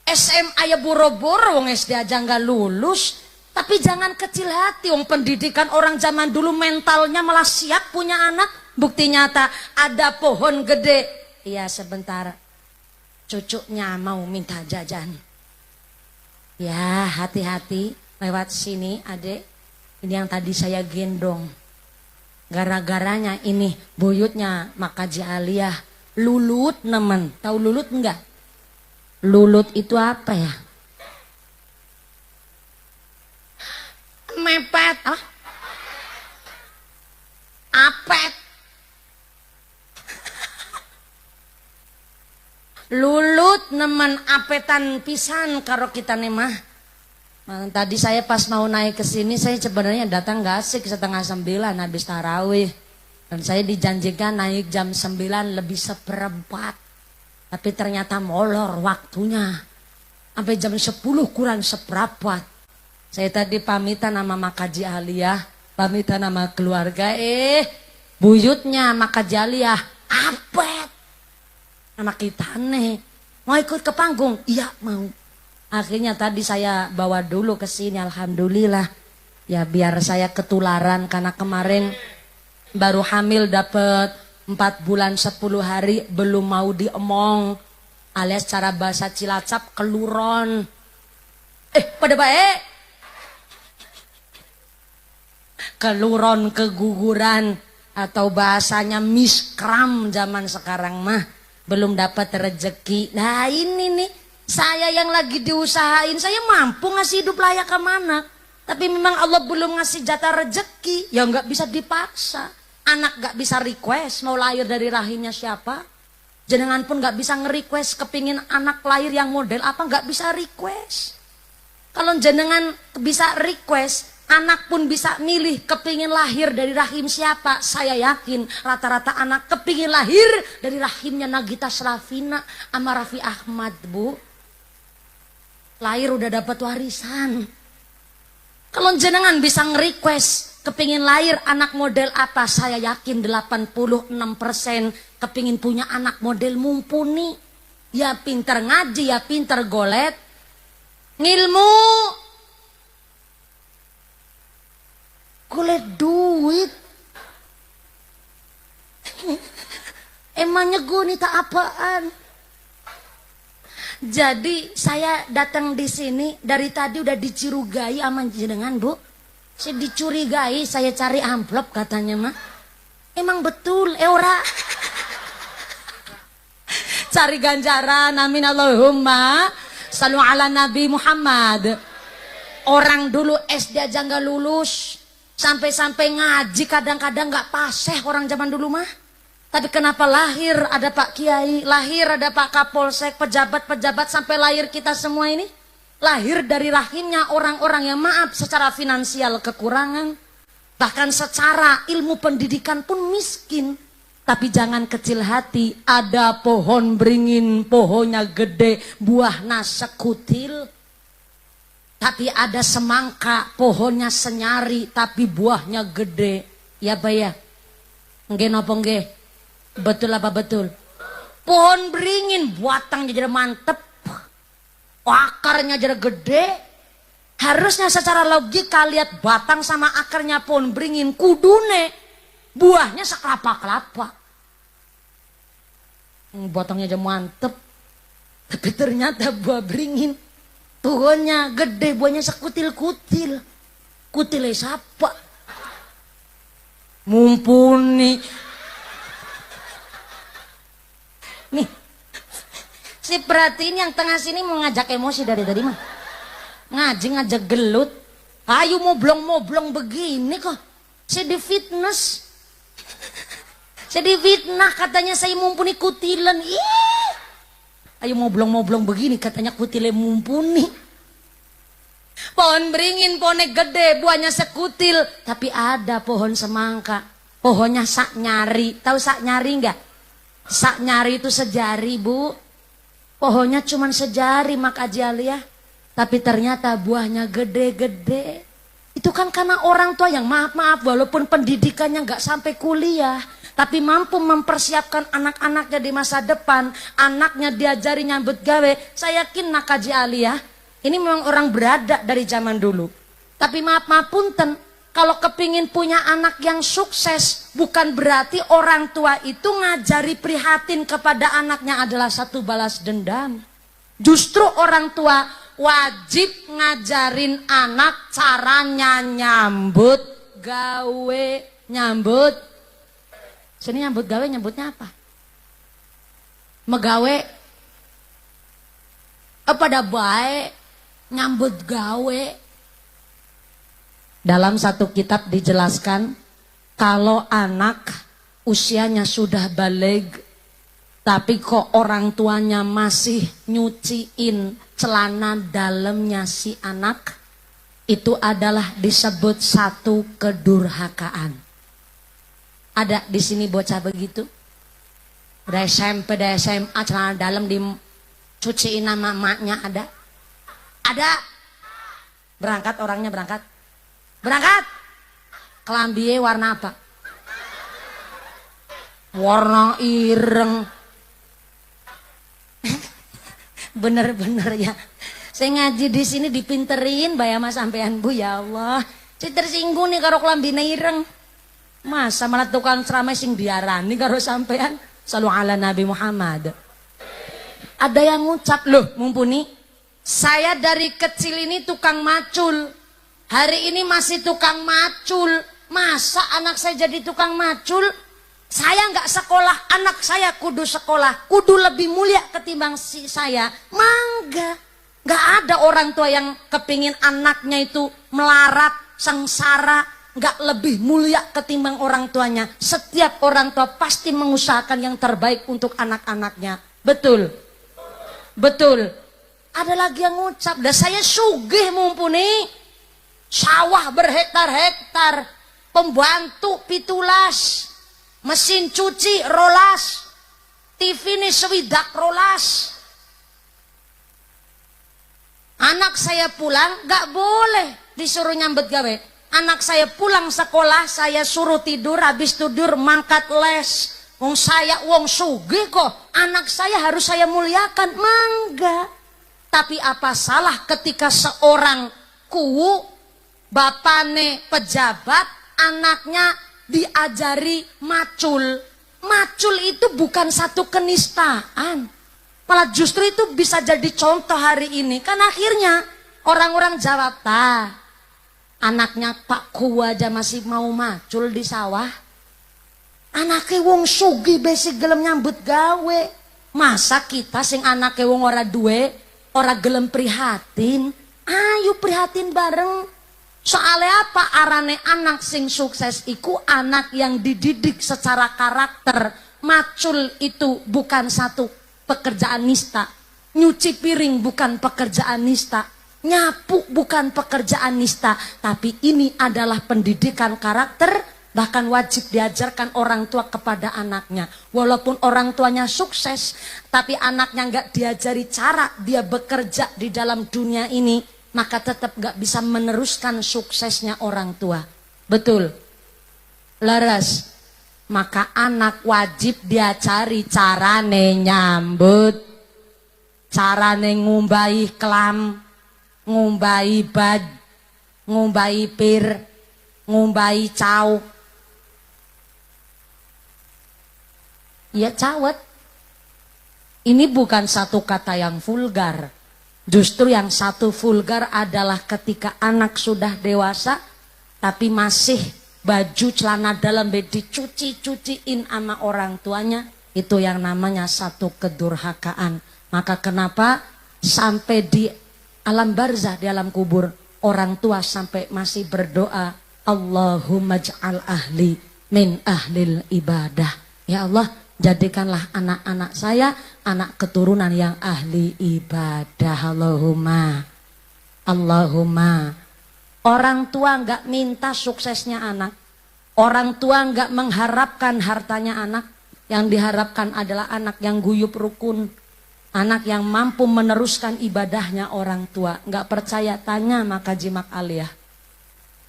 SMA ya boro-boro, wong SD aja nggak lulus. Tapi jangan kecil hati, wong pendidikan orang zaman dulu mentalnya malah siap punya anak. Bukti nyata, ada pohon gede. Iya sebentar, cucunya mau minta jajan. Ya hati-hati lewat sini adek. Ini yang tadi saya gendong. Gara-garanya ini buyutnya Makaji Aliyah. Lulut nemen, tahu lulut enggak? Lulut itu apa ya? Mepet. Apet. Lulut nemen apetan pisan karo kita nih mah. Tadi saya pas mau naik ke sini, saya sebenarnya datang gak asik 8:30 habis tarawih. Dan saya dijanjikan naik jam 9 lebih seperempat. Tapi ternyata molor waktunya. Sampai jam 10 kurang seperempat. Saya tadi pamitan sama Makaji Aliyah, pamitan sama keluarga. Buyutnya Makaji Aliyah, apet. Nama kita nih, mau ikut ke panggung? Iya mau. Akhirnya tadi saya bawa dulu ke sini, alhamdulillah. Ya biar saya ketularan karena kemarin baru hamil dapet 4 bulan 10 hari belum mau diemong, alias cara bahasa Cilacap keluron. Pada baik. Keluron, keguguran, atau bahasanya miskram zaman sekarang mah. Belum dapat rezeki. Nah ini nih, saya yang lagi diusahain, saya mampu ngasih hidup layak kemana. Tapi memang Allah belum ngasih jatah rezeki, ya nggak bisa dipaksa. Anak gak bisa request mau lahir dari rahimnya siapa. Jenengan pun gak bisa nge-request kepingin anak lahir yang model apa, gak bisa request. Kalau jenengan bisa request, anak pun bisa milih kepingin lahir dari rahim siapa. Saya yakin rata-rata anak kepingin lahir dari rahimnya Nagita Slavina sama Raffi Ahmad, Bu. Lahir udah dapat warisan. Kalau jenengan bisa nge-request kepingin lahir anak model apa, saya yakin 86% kepingin punya anak model mumpuni. Ya pinter ngaji, ya pinter golet ngilmu, golet duit. Emangnya gue nih tak apaan? Jadi saya datang di sini dari tadi udah dicurigai sama jenengan, Bu. Saya dicurigai, saya cari amplop katanya mah. Emang betul, ora. Cari ganjaran, amin Allahumma. Sallu ala Nabi Muhammad. Orang dulu SD aja nggak lulus, sampai-sampai ngaji kadang-kadang nggak paseh orang zaman dulu mah. Tapi kenapa lahir ada Pak Kiai, lahir ada Pak Kapolsek, pejabat-pejabat sampai lahir kita semua ini lahir dari rahimnya orang-orang yang maaf secara finansial kekurangan, bahkan secara ilmu pendidikan pun miskin. Tapi jangan kecil hati, ada pohon beringin, pohonnya gede, buahnya sekutil. Tapi ada semangka, pohonnya senyari, tapi buahnya gede. Ya Bay ya? Nggih napa nggih? Betul apa betul? Pohon beringin, batangnya jadi mantep, akarnya jadi gede. Harusnya secara logika lihat batang sama akarnya pohon beringin, kudune buahnya sekelapa-kelapa. Batangnya aja mantep, tapi ternyata buah beringin, pohonnya gede, buahnya sekutil-kutil. Kutilnya siapa? Mumpuni. Nih, si perhatiin yang tengah sini mau ngajak emosi dari tadi mah. Ngajak gelut. Ayo moblong-moblong begini kok. Saya di fitness. Saya di fitnah katanya saya mumpuni kutilan. Ih. Ayo moblong-moblong begini katanya kutilnya mumpuni. Pohon beringin, pohonnya gede, buahnya sekutil. Tapi ada pohon semangka. Pohonnya sak nyari. Tahu sak nyari enggak? Sak nyari itu sejari, Bu. Pohonnya cuma sejari Mak Haji Aliyah. Tapi ternyata buahnya gede-gede. Itu kan karena orang tua yang maaf-maaf walaupun pendidikannya nggak sampai kuliah, tapi mampu mempersiapkan anak-anaknya di masa depan. Anaknya diajari nyambut gawe. Saya yakin Mak Haji Aliyah ini memang orang berada dari zaman dulu. Tapi maaf-maaf punten, kalau kepingin punya anak yang sukses, bukan berarti orang tua itu ngajari prihatin kepada anaknya adalah satu balas dendam. Justru orang tua wajib ngajarin anak caranya nyambut gawe. Nyambut. Sini nyambut gawe, nyambutnya apa? Megawe. Pada baik. Nyambut gawe. Dalam satu kitab dijelaskan, kalau anak usianya sudah baligh, tapi kok orang tuanya masih nyuciin celana dalamnya si anak, itu adalah disebut satu kedurhakaan. Ada di sini bocah begitu? Udah SMP, udah SMA, celana dalam dicuciin sama emaknya ada? Ada? Berangkat orangnya berangkat? Berangkat? Kelambinya warna apa? Warna ireng. Bener-bener ya. Saya ngaji di sini dipinterin bayama sampean Bu, ya Allah. Saya tersinggung nih karo kelambine ireng. Masa malah tukang ceramah sing diarani karo sampean. Sallu ala Nabi Muhammad. Ada yang ngucap, loh mumpuni, saya dari kecil ini tukang macul. Hari ini masih tukang macul. Masa anak saya jadi tukang macul? Saya nggak sekolah, anak saya kudu sekolah, kudu lebih mulia ketimbang si saya. Mangga, nggak ada orang tua yang kepingin anaknya itu melarat, sengsara, nggak lebih mulia ketimbang orang tuanya. Setiap orang tua pasti mengusahakan yang terbaik untuk anak-anaknya. Betul, betul. Ada lagi yang ngucap, dah saya sugih mumpuni, sawah berhektar-hektar, pembantu pitulas, mesin cuci rolas, TV ini sewidak rolas. Anak saya pulang gak boleh disuruh nyambut gawe. Anak saya pulang sekolah saya suruh tidur, habis tidur mangkat les. Wong saya wong sugih kok, anak saya harus saya muliakan. Mangga. Tapi apa salah ketika seorang kuwu bapane pejabat, anaknya diajari macul. macul itu bukan satu kenistaan. Malah justru itu bisa jadi contoh hari ini. Kan akhirnya orang-orang Jawa anaknya Pak Ku aja masih mau macul di sawah. Anaknya wong sugi besi gelem nyambut gawe. Masa kita sing anaknya wong ora duwe, ora gelem prihatin. Ayo prihatin bareng. Soalnya apa? Arane anak sing sukses iku anak yang dididik secara karakter. Macul itu bukan satu pekerjaan nista. Nyuci piring bukan pekerjaan nista. Nyapu bukan pekerjaan nista, tapi ini adalah pendidikan karakter, bahkan wajib diajarkan orang tua kepada anaknya. Walaupun orang tuanya sukses, tapi anaknya nggak diajari cara dia bekerja di dalam dunia ini, maka tetap nggak bisa meneruskan suksesnya orang tua. Betul? Laras. Maka anak wajib diajari carane nyambut, carane ngumbahi kelam, ngumbahi bad, ngumbahi pir, ngumbahi cau. Ya cawet. Ini bukan satu kata yang vulgar. Justru yang satu vulgar adalah ketika anak sudah dewasa tapi masih baju celana dalam dicuci-cuciin sama orang tuanya. Itu yang namanya satu kedurhakaan. Maka kenapa sampai di alam barzah, di alam kubur, orang tua sampai masih berdoa, Allahumma ja'al ahli min ahlil ibadah. Ya Allah, jadikanlah anak-anak saya anak keturunan yang ahli ibadah. Allahumma. Allahumma. Orang tua nggak minta suksesnya anak. Orang tua nggak mengharapkan hartanya anak. Yang diharapkan adalah anak yang guyup rukun. Anak yang mampu meneruskan ibadahnya orang tua. Nggak percaya tanya maka Jimak Aliyah.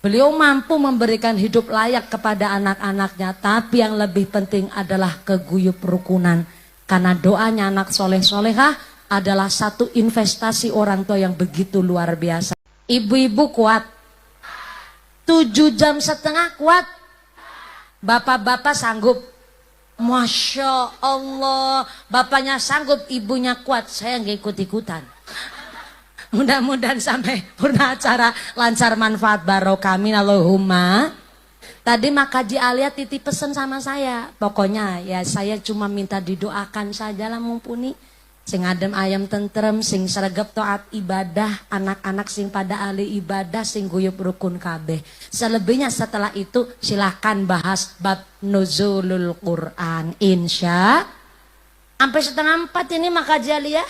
Beliau mampu memberikan hidup layak kepada anak-anaknya. Tapi yang lebih penting adalah keguyup rukunan. Karena doanya anak soleh-solehah adalah satu investasi orang tua yang begitu luar biasa. Ibu-ibu kuat. 7,5 jam kuat. Bapak-bapak sanggup. Masya Allah. Bapaknya sanggup, ibunya kuat. Saya nggak ikut-ikutan. Mudah-mudahan sampai purna acara lancar, manfaat barokah. Amin Allahumma. Tadi Makaji Alia titip pesan sama saya. Pokoknya ya saya cuma minta didoakan saja lah mumpuni. Sing adem ayam tentrem, sing sregep taat ibadah, anak-anak sing pada ahli ibadah, sing guyup rukun kabeh. Selebihnya setelah itu silahkan bahas bab nuzulul Quran. Insya sampai 3:30 ini Makaji Alia.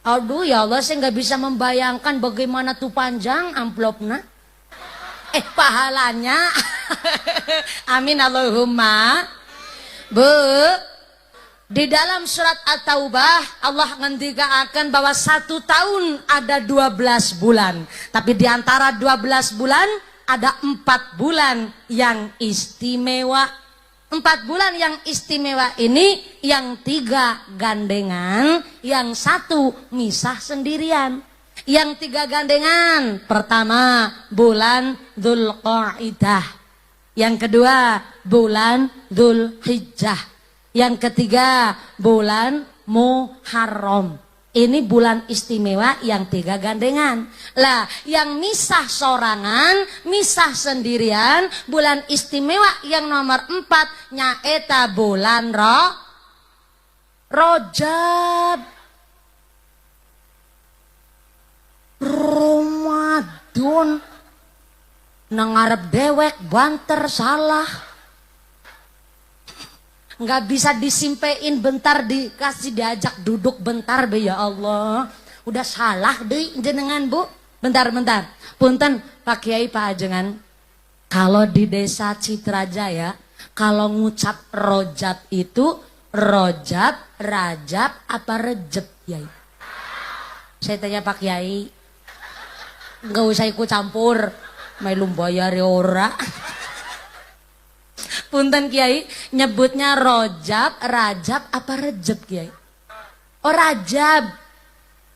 Aduh ya Allah, saya nggak bisa membayangkan bagaimana tuh panjang amplopnya. Pahalanya. Amin Allahumma. Bu, di dalam surat At-Taubah Allah ngendikakan bahwa 1 tahun ada 12 bulan. Tapi di antara 12 bulan ada 4 bulan yang istimewa. 4 bulan yang istimewa ini yang 3 gandengan, yang 1 misah sendirian. Yang 3 gandengan, pertama bulan Dzulqa'dah, yang kedua bulan Dzulhijjah, yang ketiga bulan Muharram. Ini bulan istimewa yang 3 gandengan. Lah, yang misah sorangan, misah sendirian, bulan istimewa yang nomor 4 nyaeta bulan Rajab. Ramadan nangarep dewek banter salah, nggak bisa disimpein bentar, dikasih diajak duduk bentar be, ya Allah udah salah deh jenengan Bu. Bentar punten Pak Kiai Pak Ajengan, kalau di desa Citrajaya kalau ngucap rojab itu rojab, rajab apa rejeb Kiai? Saya tanya Pak Kiai, nggak usah ikut campur, melum bayar ora. Punten Kiai, nyebutnya rojab, rajab apa rejeb Kiai? Oh rajab.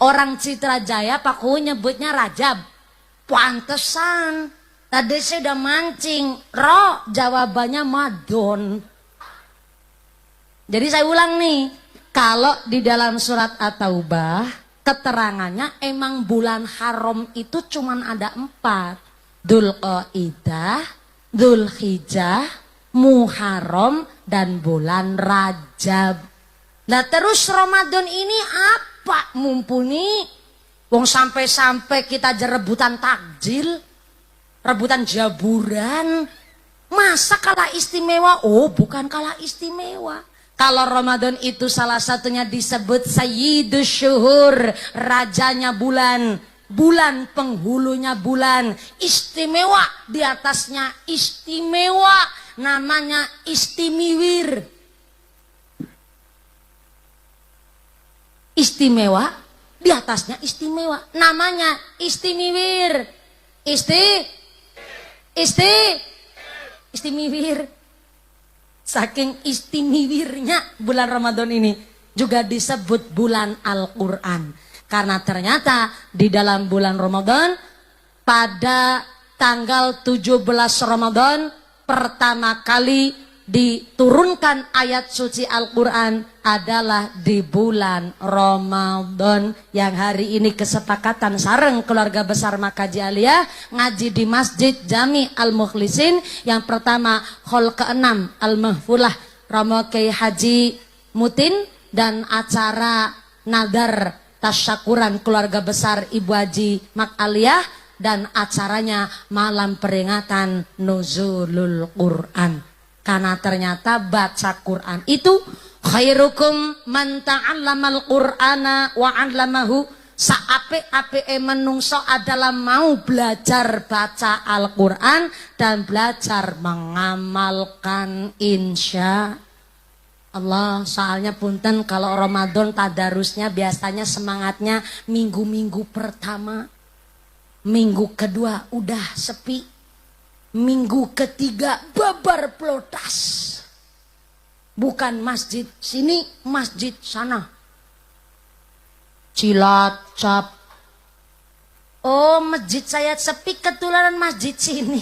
Orang Citrajaya Pak Ku nyebutnya rajab. Pantesan. Tadi saya udah mancing. Jawabannya madon. Jadi saya ulang nih, kalau di dalam surat At-Taubah keterangannya emang bulan haram itu cuman ada 4. Dzulqa'dah, Dzulhijjah, Muharram, dan bulan Rajab. Nah terus Ramadan ini apa mumpuni? Wong sampai-sampai kita rebutan takjil, rebutan jaburan. Masa kalah istimewa? Oh bukan kalah istimewa. Kalau Ramadan itu salah satunya disebut Sayyidus Syuhur, rajanya bulan, bulan penghulunya bulan, istimewa di atasnya istimewa, namanya Istimiwir. Istimewa di atasnya istimewa, namanya Istimiwir. Istimiwir. Saking istimiwirnya bulan Ramadan ini juga disebut bulan Al-Quran. Karena ternyata di dalam bulan Ramadan pada tanggal 17 Ramadan pertama kali diturunkan ayat suci Al-Quran adalah di bulan Ramadan, yang hari ini kesepakatan sareng keluarga besar Makaji Aliyah ngaji di Masjid Jami Al-Mukhlisin. Yang pertama hall ke-6 Al-Mahfulah Romo Kiai Haji Mutin, dan acara nadar tasyakuran keluarga besar Ibu Haji Mak Aliyah, dan acaranya malam peringatan Nuzulul Quran. Karena ternyata baca Quran itu khairukum man ta'allamal Qur'ana wa 'allamahu. Saape-ape menungso adalah mau belajar baca Al-Quran dan belajar mengamalkan, insya Allah. Soalnya punten kalau Ramadan tadarusnya biasanya semangatnya minggu-minggu pertama, minggu kedua udah sepi, minggu ketiga babar plotas. Bukan masjid sini, masjid sana. Cilacap. Oh, masjid saya sepi ketularan masjid sini.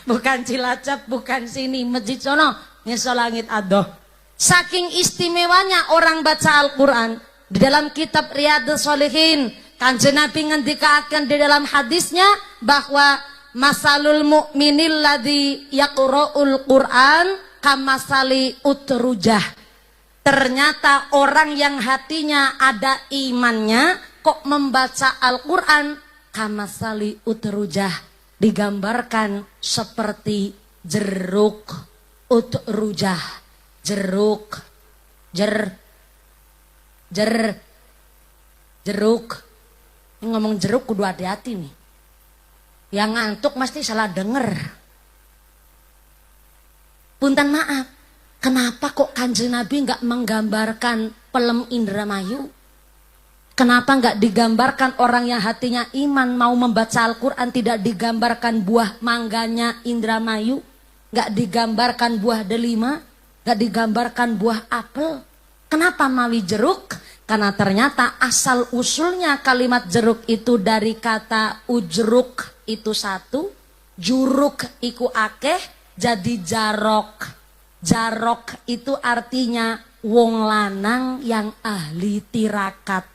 Bukan Cilacap, bukan sini, masjid sono. Nyeso langit adoh. Saking istimewanya orang baca Al-Quran. Di dalam kitab Riyadhus Shalihin, Kanjeng Nabi ngendikaken di dalam hadisnya bahwa masalul mu'minil ladzi yaqra'ul Qur'an kamasali utrujah. Ternyata orang yang hatinya ada imannya kok membaca Al-Quran, kamasali utrujah, digambarkan seperti jeruk. Utrujah, jeruk, jeruk. Ini ngomong jeruk kudu hati-hati nih. Yang ngantuk mesti salah denger. Punten maaf, kenapa kok Kanjeng Nabi nggak menggambarkan pelem Indramayu? Kenapa nggak digambarkan orang yang hatinya iman mau membaca Al-Quran, tidak digambarkan buah mangganya Indramayu, nggak digambarkan buah delima, nggak digambarkan buah apel? Kenapa mawi jeruk? Karena ternyata asal usulnya kalimat jeruk itu dari kata ujruk itu satu, juruk iku akeh, jadi jarok. Jarok itu artinya wong lanang yang ahli tirakat.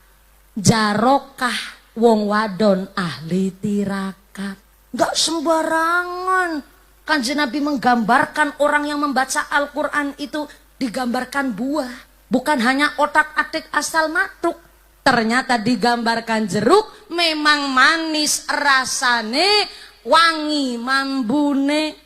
Jarokah wong wadon ahli tirakat. Gak sembarangan Kanjeng Nabi menggambarkan orang yang membaca Al-Quran itu digambarkan buah. Bukan hanya otak-atik asal matuk. Ternyata digambarkan jeruk, memang manis rasane, wangi mambune.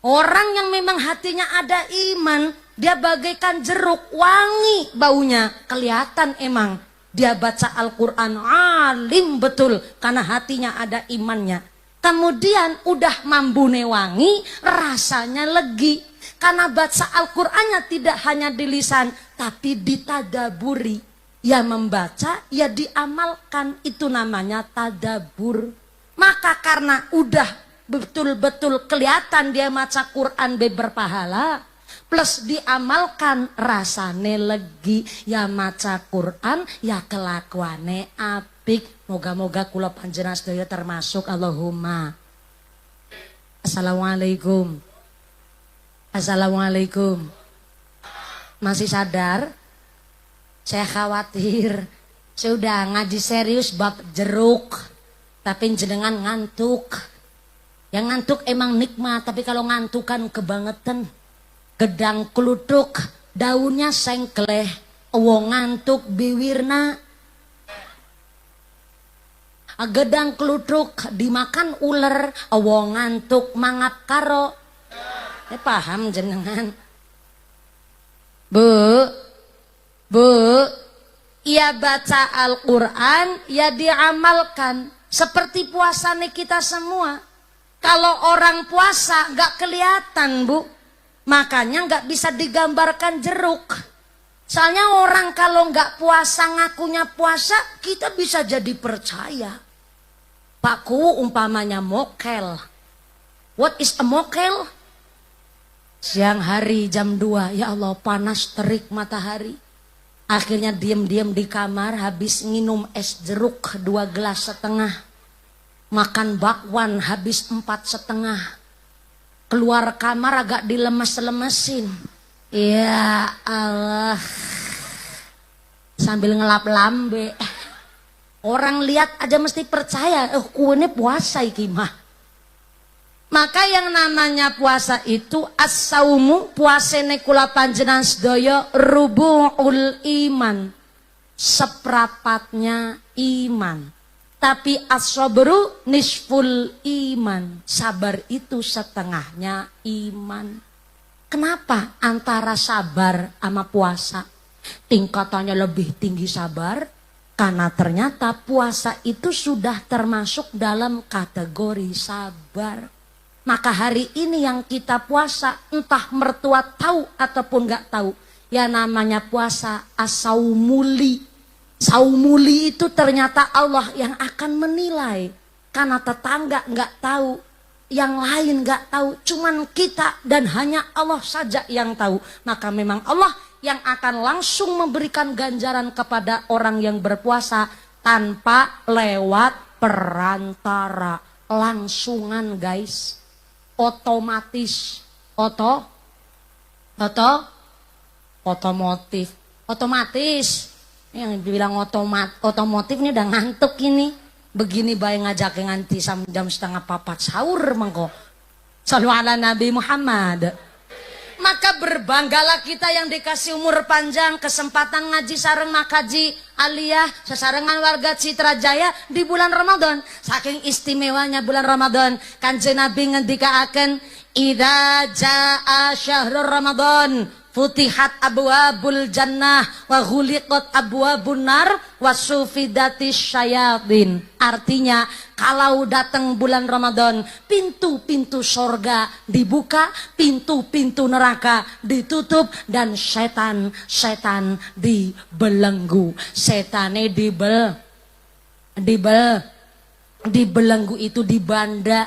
Orang yang memang hatinya ada iman, dia bagaikan jeruk, wangi baunya. Kelihatan emang dia baca Al-Quran alim betul, karena hatinya ada imannya. Kemudian udah mambune wangi, rasanya legi. Karena baca Al-Qur'annya tidak hanya di lisan, tapi ditadaburi. Ya membaca, ya diamalkan, itu namanya tadabur. Maka karena udah betul-betul kelihatan dia maca Quran berpahala, plus diamalkan rasane legi, ya maca Quran, ya kelakuane apik. Moga-moga kula panjenengan sedaya termasuk. Allahumma. Assalamualaikum. Assalamualaikum. Masih sadar? Saya khawatir. Saya udah ngaji serius bab jeruk, tapi jenengan ngantuk. Yang ngantuk emang nikmat, tapi kalau ngantuk kan kebangetan. Gedang kluthuk, daunnya sengkleh, wong ngantuk biwirna. Gedang kluthuk dimakan ular, wong ngantuk mangap karo. Paham jenengan? Bu, ya baca Al-Quran, ya diamalkan. Seperti puasanya kita semua. Kalau orang puasa gak kelihatan, Bu. Makanya gak bisa digambarkan jeruk. Soalnya orang kalau gak puasa ngakunya puasa, kita bisa jadi percaya. Pakku umpamanya mokel. What is a mokel? Siang hari jam 2, ya Allah panas terik matahari. Akhirnya diam-diam di kamar habis nginum es jeruk 2,5 gelas. Makan bakwan habis 4,5. Keluar kamar agak dilemes-lemesin. Ya Allah. Sambil ngelap lambe. Orang lihat aja mesti percaya, kuene puasa iki mah. Maka yang namanya puasa itu as-saumu, puasane kula panjenengan sedaya rubu'ul iman, seperapatnya iman. Tapi as-sabru nisful iman, sabar itu setengahnya iman. Kenapa antara sabar sama puasa tingkatannya lebih tinggi sabar? Karena ternyata puasa itu sudah termasuk dalam kategori sabar. Maka hari ini yang kita puasa, entah mertua tahu ataupun gak tahu, ya namanya puasa as-saumuli. Saumuli itu ternyata Allah yang akan menilai. Karena tetangga gak tahu, yang lain gak tahu, cuman kita dan hanya Allah saja yang tahu. Maka memang Allah yang akan langsung memberikan ganjaran kepada orang yang berpuasa tanpa lewat perantara. Langsungan guys. Otomatis, otomatis. Yang dibilang otomotif ini udah ngantuk ini. Begini bayi ngajak nganti jam 3:30 sahur mengko. Shallu ala Nabi Muhammad. Maka berbanggalah kita yang dikasih umur panjang, kesempatan ngaji sareng makaji aliyah sesarengan warga Citra Jaya di bulan Ramadan. Saking istimewanya bulan Ramadan, Kanjeng Nabi ngendikaaken, "Idza jaa syahrul Ramadan, futihat abwabul jannah wa ghuliqat abwabun nar wa sufidatis syayatin." Artinya, kalau datang bulan Ramadan, pintu-pintu sorga dibuka, pintu-pintu neraka ditutup, dan setan-setan dibelenggu. Setane dibelenggu itu dibanda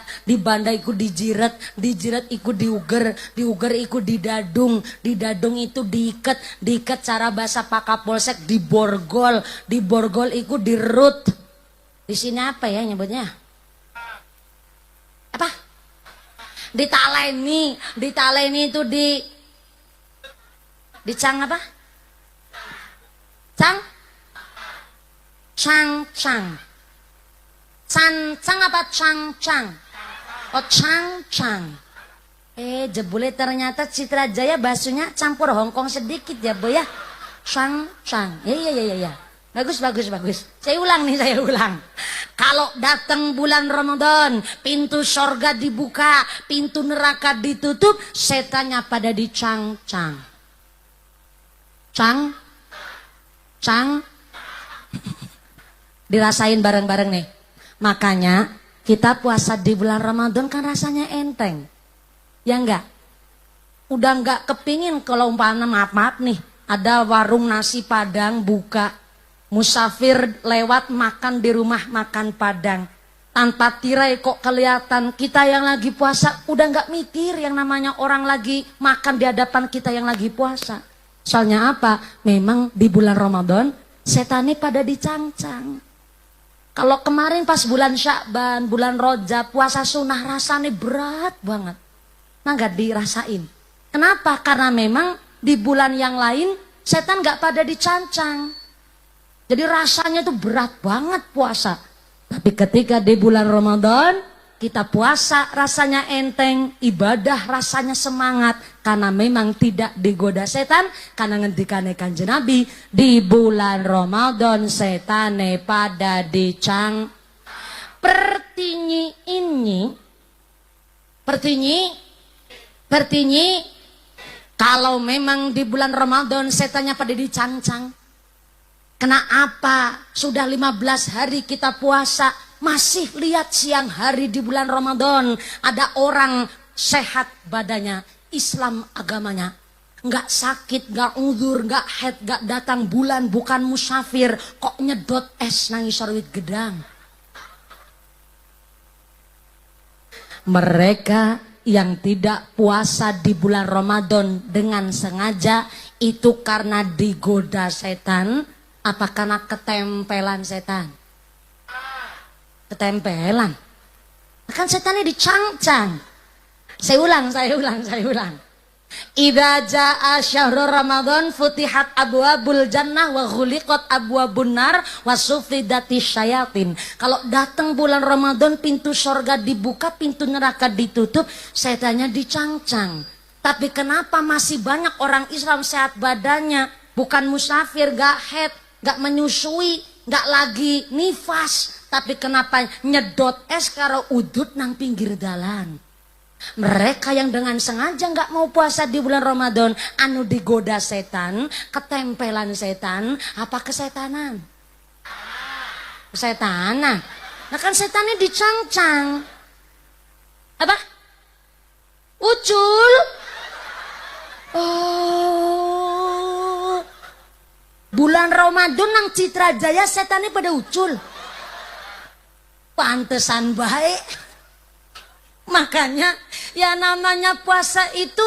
iku dijiret iku diuger iku didadung itu diiket cara bahasa Pak Kapolsek diborgol iku dirut. Di sini apa ya nyebutnya? Apa? Ditaleni itu dicang apa? Cang apa cang? Oh cang. Jebule ternyata Citra Jaya basunya campur Hongkong sedikit ya Bu ya. Cang. Iya. Bagus. Saya ulang. Kalau datang bulan Ramadan, pintu sorga dibuka, pintu neraka ditutup, setannya pada dicang-cang. Cang. Dirasain bareng-bareng nih. Makanya kita puasa di bulan Ramadan kan rasanya enteng. Ya enggak? Udah enggak kepingin kalau umpamanya maaf nih, ada warung nasi Padang buka. Musafir lewat makan di rumah makan Padang. Tanpa tirai kok kelihatan kita yang lagi puasa udah nggak mikir yang namanya orang lagi makan di hadapan kita yang lagi puasa. Soalnya apa? Memang di bulan Ramadan setane pada dicang-cang. Kalau kemarin pas bulan Sya'ban, bulan Rajab, puasa sunnah rasanya berat banget. Nah nggak dirasain. Kenapa? Karena memang di bulan yang lain setan nggak pada dicancang. Jadi rasanya tuh berat banget puasa. Tapi ketika di bulan Ramadan kita puasa rasanya enteng, ibadah rasanya semangat karena memang tidak digoda setan. Karena ngendikane Kanjeng Nabi di bulan Ramadan setane pada dicang. Pertinyi kalau memang di bulan Ramadan setannya pada dicancang. Kenapa sudah 15 hari kita puasa masih lihat siang hari di bulan Ramadan ada orang sehat badannya, Islam agamanya, nggak sakit, nggak uzur, nggak haid, nggak datang bulan, bukan musafir, kok nyedot es nangis sarwit gedang. Mereka yang tidak puasa di bulan Ramadan dengan sengaja itu karena digoda setan, apa karena ketempelan setan? Ketempelan. Kan setannya dicangcang. Saya ulang. Idza jaa syahrul Ramadan futihat abwabul jannah wa ghuliqat abwabun nar wa suffidatis syayatin. Kalau datang bulan Ramadan pintu surga dibuka, pintu neraka ditutup, setannya dicangcang. Tapi kenapa masih banyak orang Islam sehat badannya, bukan musafir, gak haid, gak menyusui, gak lagi nifas, tapi kenapa nyedot es karo udut nang pinggir dalan? Mereka yang dengan sengaja nggak mau puasa di bulan Ramadan, anu digoda setan, ketempelan setan, apa kesetanan? Kesetanan. Nah kan setannya dicangcang. Apa? Ucul. Oh. Bulan Ramadan nang Citra Jaya setannya pada ucul. Pantesan baik. Makanya ya namanya puasa itu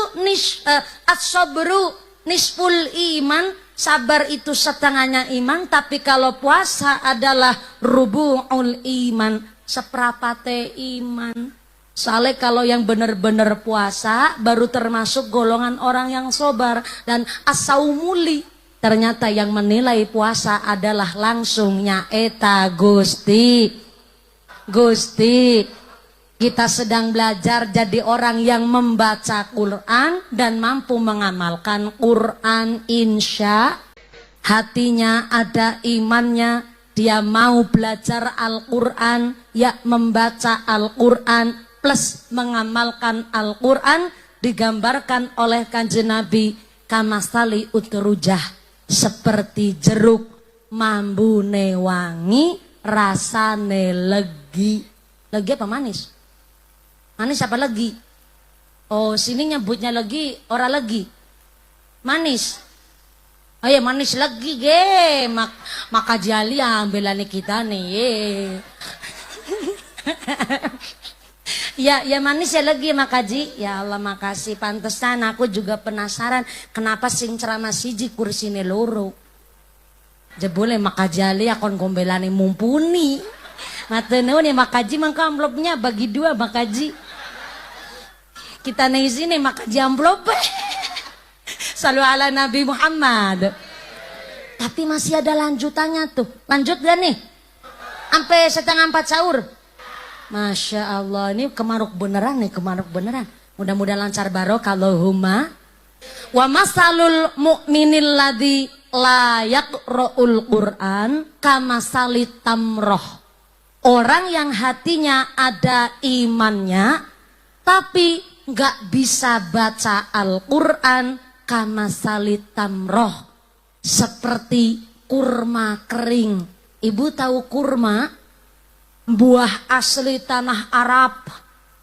as-sabru nisful iman, sabar itu setengahnya iman, tapi kalau puasa adalah rubu'ul iman, seperapate iman. Soalnya kalau yang benar-benar puasa baru termasuk golongan orang yang sabar. Dan as-saumuli, ternyata yang menilai puasa adalah langsungnya eta Gusti. Kita sedang belajar jadi orang yang membaca Quran dan mampu mengamalkan Quran. Insya hatinya ada imannya, dia mau belajar Al-Quran, ya membaca Al-Quran plus mengamalkan Al-Quran. Digambarkan oleh Kanjeng Nabi kamasali utrujah, seperti jeruk, mambune wangi, rasane legi. Legi apa manis? Manis apa legi? Oh sini nyebutnya legi, ora legi. Manis. Oh ya manis legi ge. Maka jali ambilane kita nih. Ya manis ya legi makaji. Ya Allah makasih, pantesan aku juga penasaran kenapa sing ceramah siji kursine loro. Jebule makajali akon gombelane mumpuni. Matene nih makaji mangka amplopnya bagi dua makaji. Kita nih sini makaji amplop. Salu ala Nabi Muhammad. Tapi masih ada lanjutannya tuh. Lanjut gak nih? Sampai 3:30 sahur. Masya Allah, ini kemaruk beneran nih, kemaruk beneran. Mudah-mudahan lancar barokah Allahumma. Wa masalul mu'minil ladzi la yaqra'ul Qur'an kamasalit tamroh. Orang yang hatinya ada imannya tapi nggak bisa baca Al-Quran, kamasalit tamroh, seperti kurma kering. Ibu tahu kurma? Buah asli tanah Arab.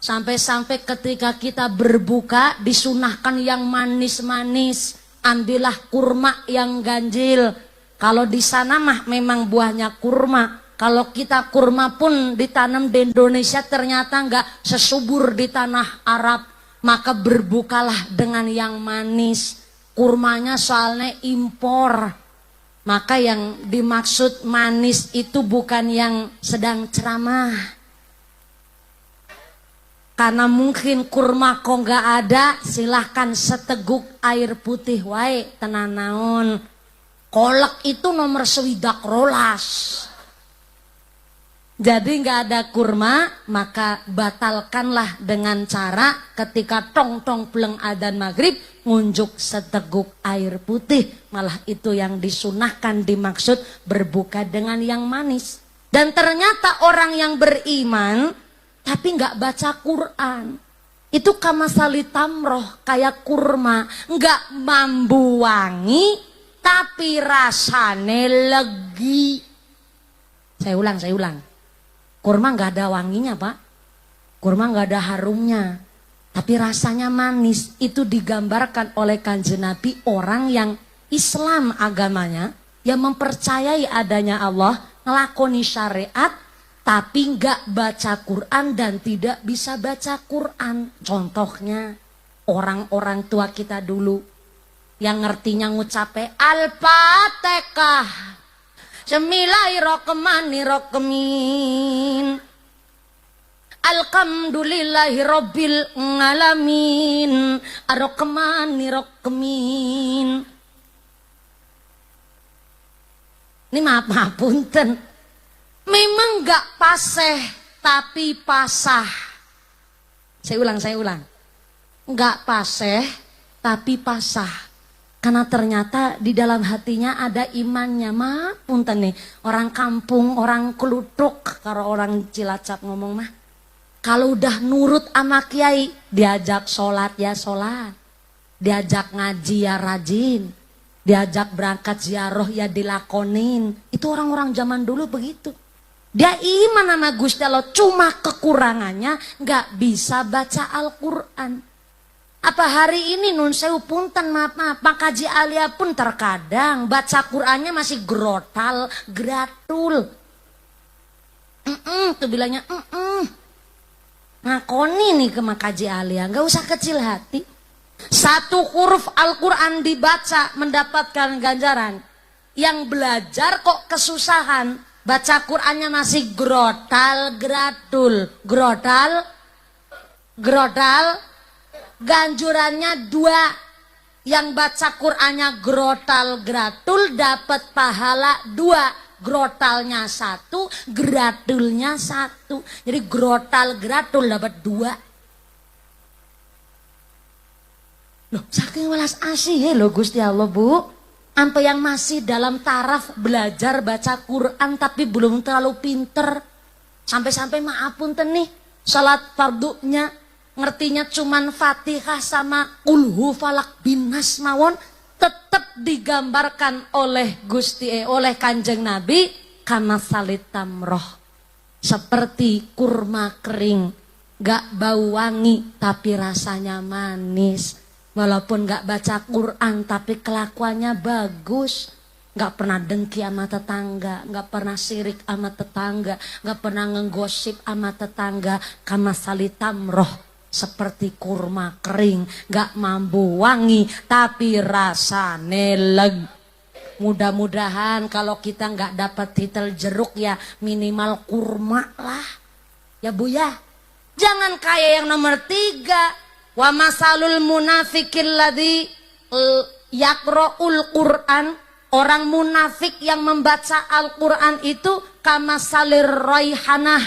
Sampai-sampai ketika kita berbuka disunahkan yang manis-manis. Ambillah kurma yang ganjil. Kalau di sana mah memang buahnya kurma. Kalau kita kurma pun ditanam di Indonesia ternyata nggak sesubur di tanah Arab. Maka berbukalah dengan yang manis. Kurmanya soalnya impor. Maka yang dimaksud manis itu bukan yang sedang ceramah. Karena mungkin kurma kok nggak ada, silahkan seteguk air putih wae tenan naon. Kolak itu nomor 12. Jadi nggak ada kurma, maka batalkanlah dengan cara ketika tong-tong beleng adzan maghrib ngunjuk seteguk air putih. Malah itu yang disunahkan, dimaksud berbuka dengan yang manis. Dan ternyata orang yang beriman tapi nggak baca Quran itu kamasali tamroh, kayak kurma, nggak mambu wangi tapi rasane legi. Saya ulang. Kurma nggak ada wanginya pak, kurma nggak ada harumnya, tapi rasanya manis. Itu digambarkan oleh Kanjeng Nabi orang yang Islam agamanya, yang mempercayai adanya Allah, ngelakoni syariat, tapi nggak baca Quran dan tidak bisa baca Quran. Contohnya orang-orang tua kita dulu yang ngertinya ngucape Al-Fatihah, Bismillahirrahmanirrahim, Alhamdulillahirabbil alamin, Ar-Rahmanirrahim. Ini maaf punten, memang gak paseh tapi pasah. Saya ulang. Gak paseh tapi pasah. Karena ternyata di dalam hatinya ada imannya. Maaf punten nih, orang kampung, orang Kluthuk, kalau orang Cilacap ngomong mah, kalau udah nurut sama kiai, diajak sholat ya sholat, diajak ngaji ya rajin, diajak berangkat ziarah ya dilakonin. Itu orang-orang zaman dulu begitu. Dia iman sama Gusti Allah, cuma kekurangannya nggak bisa baca Al-Quran. Apa hari ini nun sewu punten, maaf Pak Haji Alia pun terkadang baca Qurannya masih grotal, gratul. Tuh bilangnya ngakoni nih ke Mak Haji Alia, nggak usah kecil hati. Satu huruf Al-Quran dibaca mendapatkan ganjaran. Yang belajar kok kesusahan, baca Qurannya masih grotal, gratul. Grotal, ganjurannya 2. Yang baca Qurannya grotal, gratul dapat pahala 2. Grotalnya 1, gratulnya 1. Jadi grotal, gratul dapat 2. Loh, saking welas asih loh Gusti Allah Bu. Sampai yang masih dalam taraf belajar baca Quran tapi belum terlalu pinter. Sampai-sampai maaf punten nih, salat fardunya ngertinya cuman Fatihah sama Qulhu Falak Binas mawon, tetap digambarkan oleh oleh Kanjeng Nabi kamasalit tamroh, seperti kurma kering, gak bau wangi tapi rasanya manis. Walaupun gak baca Quran tapi kelakuannya bagus, gak pernah dengki sama tetangga, gak pernah sirik sama tetangga, gak pernah ngenggosip sama tetangga. Kamasalit tamroh, seperti kurma kering, gak mampu wangi tapi rasane leg. Mudah-mudahan kalau kita gak dapat titel jeruk ya minimal kurma lah ya Bu ya. Jangan kayak yang nomor 3, wa masalul munafikil ladzi yaqra'ul Qur'an. Orang munafik yang membaca Al-Quran itu kamasalir raihanah,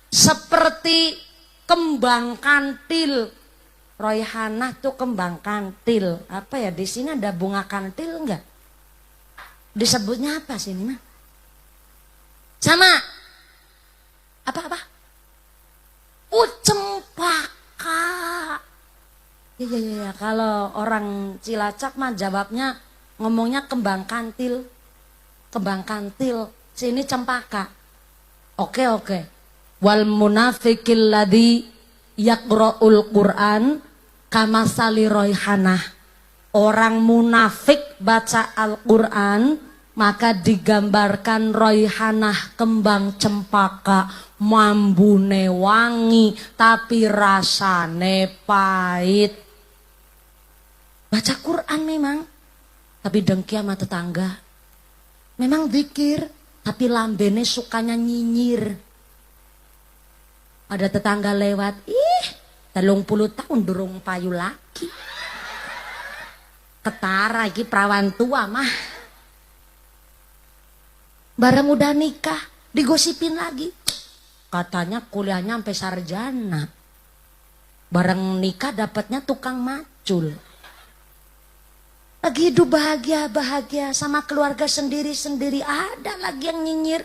seperti kembang kantil. Raihanah tuh kembang kantil. Apa ya, di sini ada bunga kantil enggak? Disebutnya apa sini mah? Sama apa? Cempaka. Ya. Kalau orang Cilacap mah jawabnya ngomongnya kembang kantil. Kembang kantil. Sini cempaka. Oke. Wal munafiqil ladzi yaqra'ul Qur'an kamasali raihanah. Orang munafik baca Al-Quran maka digambarkan raihanah, kembang cempaka, mambune wangi tapi rasane pahit. Baca Quran memang, tapi dengki sama tetangga. Memang zikir, tapi lambene sukanya nyinyir. Ada tetangga lewat, ih 30 tahun durung payu lagi. Ketara iki perawan tua mah. Bareng udah nikah, digosipin lagi. Katanya kuliahnya sampai sarjana. Bareng nikah dapatnya tukang macul. Lagi hidup bahagia-bahagia sama keluarga sendiri-sendiri, ada lagi yang nyinyir.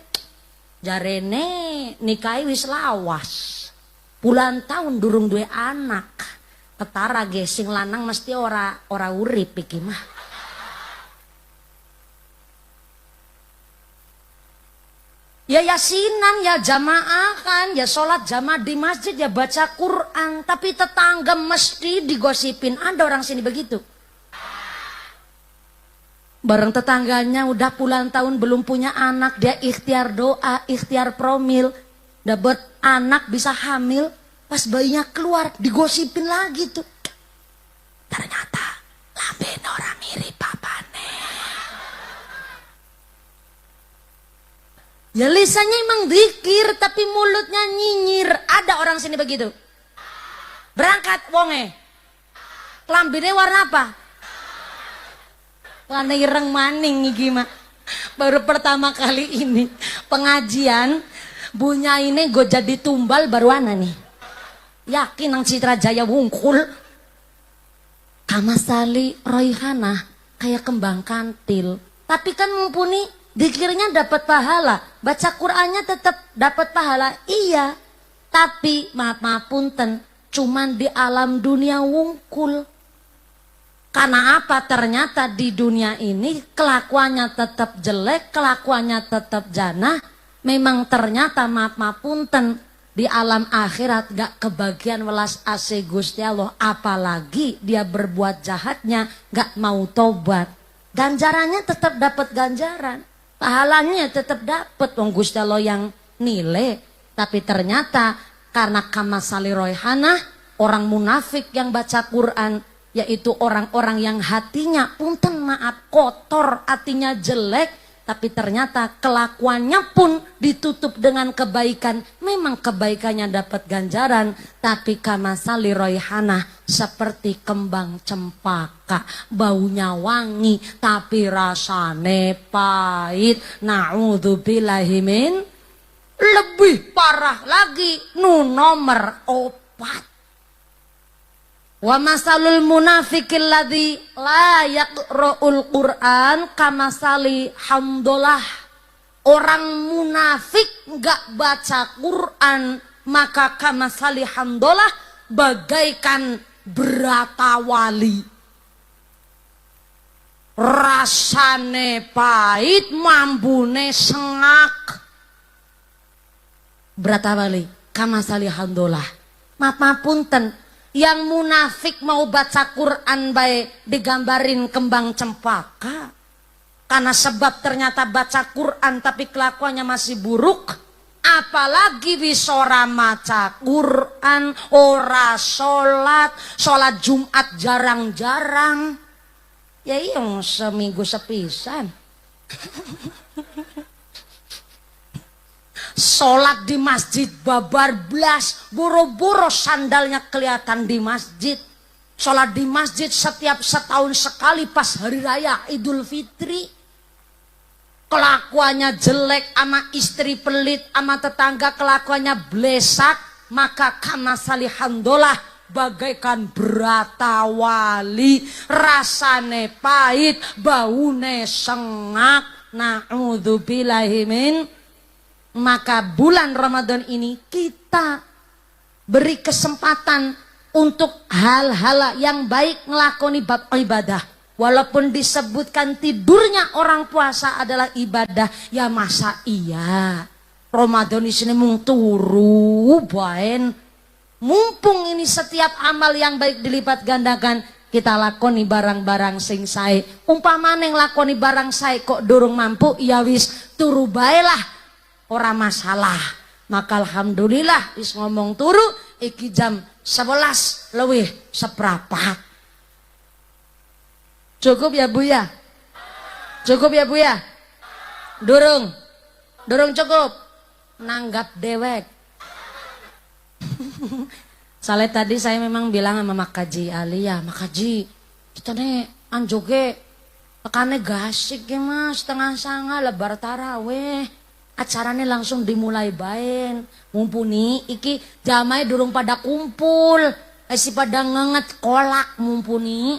Jarene nikahi wis lawas. Puluhan tahun durung duwe anak. Ketara gesing lanang mesti ora urip iki mah. Ya yasinan, ya jamaah kan, ya sholat jamaah di masjid, ya baca Quran. Tapi tetangga mesti digosipin, ada orang sini begitu. Bareng tetangganya udah puluhan tahun belum punya anak, dia ikhtiar doa, ikhtiar promil, dapat anak bisa hamil, pas bayinya keluar digosipin lagi tuh. Ternyata lamben orang mirip papane. Ya lisannya emang dikir tapi mulutnya nyinyir. Ada orang sini begitu. Berangkat wonge. Lambene warna apa? Warna ireng maning iki mah. Baru pertama kali ini pengajian bunya ini gue jadi tumbal baru ana nih. Yakin nang Citra Jaya wungkul. Kamasali Royhana kayak kembang kantil. Tapi kan mumpuni dikirnya dapat pahala. Baca Qur'annya tetap dapat pahala. Iya. Tapi maaf punten, cuman di alam dunia wungkul. Karena apa? Ternyata di dunia ini kelakuannya tetap jelek, kelakuannya tetap jana. Memang ternyata maaf punten, di alam akhirat gak kebagian welas ase Gusti Allah. Apalagi dia berbuat jahatnya gak mau tobat. Ganjarannya tetap dapat ganjaran. Pahalanya tetap dapat. Wong Gusti Allah yang nilai. Tapi ternyata karena kamasali royhana, orang munafik yang baca Quran, yaitu orang-orang yang hatinya punten maaf kotor, hatinya jelek. Tapi ternyata kelakuannya pun ditutup dengan kebaikan. Memang kebaikannya dapat ganjaran. Tapi kamasali royhana, seperti kembang cempaka. Baunya wangi tapi rasane pahit. Na'udzubillahimin. Lebih parah lagi nu nomor 4. Wa masalul munafiqil ladzi la yaqra'ul Qur'an kamasali hamdolah. Orang munafik enggak baca Quran maka kamasali hamdolah, bagaikan berata wali. Rasane pahit, mambune sengak. Berata wali kamasali hamdolah. Maaf punten, yang munafik mau baca Quran baik digambarin kembang cempaka. Karena sebab ternyata baca Quran tapi kelakuannya masih buruk. Apalagi wisora maca Quran, ora sholat Jumat jarang-jarang. Ya iya seminggu sepisan. Sholat di masjid babar blas, boro-boro sandalnya kelihatan di masjid. Sholat di masjid setiap setahun sekali pas hari raya Idul Fitri. Kelakuannya jelek, ama istri pelit, ama tetangga kelakuannya blesak. Maka kamasali hamdolah, bagaikan berata wali. Rasane pahit, baune sengak. Na'udzubillahimin. Maka bulan Ramadan ini kita beri kesempatan untuk hal-hal yang baik ngelakoni bab ibadah. Walaupun disebutkan tidurnya orang puasa adalah ibadah, ya masa iya Ramadan di sini mung turu baen. Mumpung ini setiap amal yang baik dilipat gandakan, kita lakoni barang-barang sing sae. Umpamane nglakoni barang sae kok durung mampu, ya wis turu bae lah. Ora masalah. Maka alhamdulillah wis ngomong turu iki jam 11 lebih seprapat. Cukup ya Bu ya? Cukup ya Bu ya? Durung cukup. Nanggap dewek. Soalnya tadi saya memang bilang sama Makaji Alia, Makaji, kita nih anjoge tekane gasik ya mas, setengah sanga lebar taraweh. Acaranya langsung dimulai baen. Mumpuni iki jamai durung pada kumpul. Si pada ngenget kolak mumpuni.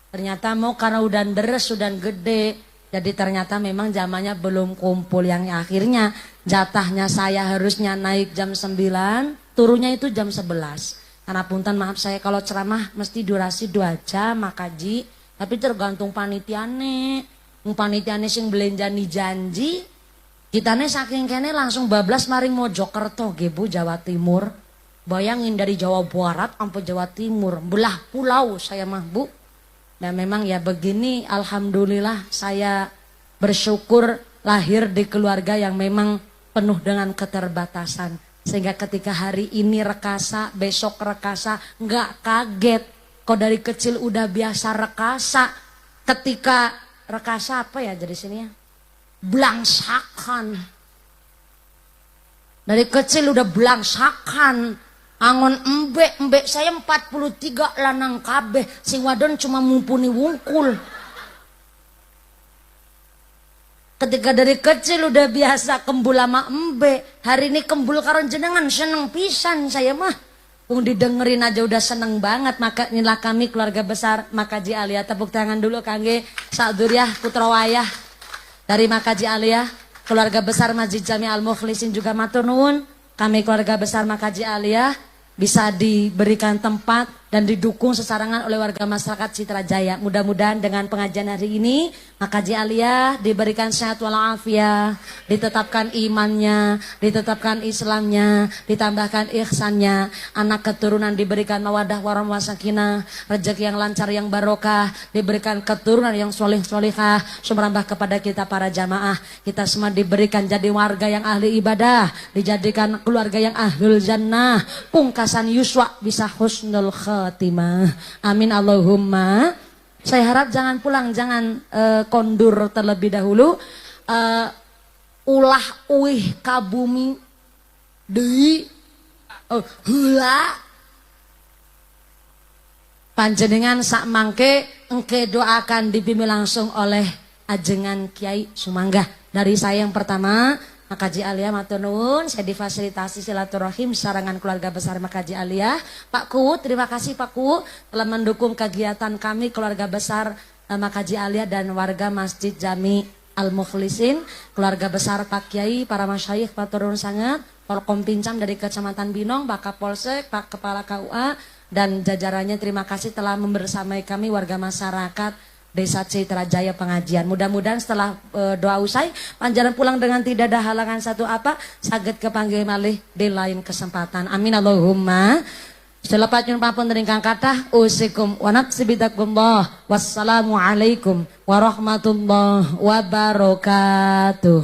Ternyata mau karena udah deres, udah gede. Jadi ternyata memang zamannya belum kumpul. Yang akhirnya jatahnya saya harusnya naik jam 9. Turunnya itu jam 11. Karena punten maaf saya kalau ceramah mesti durasi 2 jam makaji. Tapi tergantung panitiane. Panitiane sing belenjani janji. Kitane saking kene langsung bablas maring Mojokerto Bu Jawa Timur. Bayangin dari Jawa Barat sampai Jawa Timur. Belah pulau saya mah Bu. Dan memang ya begini, alhamdulillah saya bersyukur lahir di keluarga yang memang penuh dengan keterbatasan. Sehingga ketika hari ini rekasa, besok rekasa, nggak kaget. Kok dari kecil udah biasa rekasa. Ketika rekasa apa ya jadi sini ya? Blangsakan. Dari kecil udah blangsakan. Angon embek saya 43 lanang kabeh, sing wadon cuma mumpuni wungkul. Ketika dari kecil udah biasa kembul sama embe, hari ini kembul karo jenengan seneng pisan saya mah. Didengerin aja udah seneng banget. Maka inilah kami keluarga besar Makaji Alia. Tepuk tangan dulu kangge Saduriah Putra Wayah dari Makaji Alia, keluarga besar Masjid Jami Al Mukhlisin juga matur nuwun. Kami keluarga besar Makaji Alia bisa diberikan tempat dan didukung sesarangan oleh warga masyarakat Citra Jaya. Mudah-mudahan dengan pengajian hari ini Makaji Alia diberikan sehat walafiat, ditetapkan imannya, ditetapkan Islamnya, ditambahkan ihsannya, anak keturunan diberikan mawadah warahmah sakinah, rezeki yang lancar yang barokah, diberikan keturunan yang solih-solihah, sumrambah kepada kita para jamaah. Kita semua diberikan jadi warga yang ahli ibadah, dijadikan keluarga yang ahlul jannah, pungkasan yuswa bisa husnul khatimah. Amin Allahumma. Saya harap jangan pulang, jangan kondur terlebih dahulu. Ulah uih kabumi deui heula panjenengan sak mangke engke doakan dibimbing langsung oleh ajengan Kiai Sumangga. Dari saya yang pertama Makaji Alia matur nuwun, saya difasilitasi silaturahim sarangan keluarga besar Makaji Alia. Pak Ku, terima kasih Pak Ku telah mendukung kegiatan kami keluarga besar Makaji Alia dan warga Masjid Jami Al Mukhlisin, keluarga besar Pak Kiai, para masyayikh matur nuwun sangat, Polkom Pincam dari Kecamatan Binong, Pak Kapolsek, Pak Kepala KUA dan jajarannya terima kasih telah membersamai kami warga masyarakat Desa Citra Jaya pengajian. Mudah-mudahan setelah doa usai, panjenengan pulang dengan tidak ada halangan satu apa, saged kepanggih malih di lain kesempatan. Amin Allahumma. Selepas nyuwun pampun ingkang kathah, usikum wa nafsi bidzikrillah. Wassalamualaikum warahmatullahi wabarakatuh.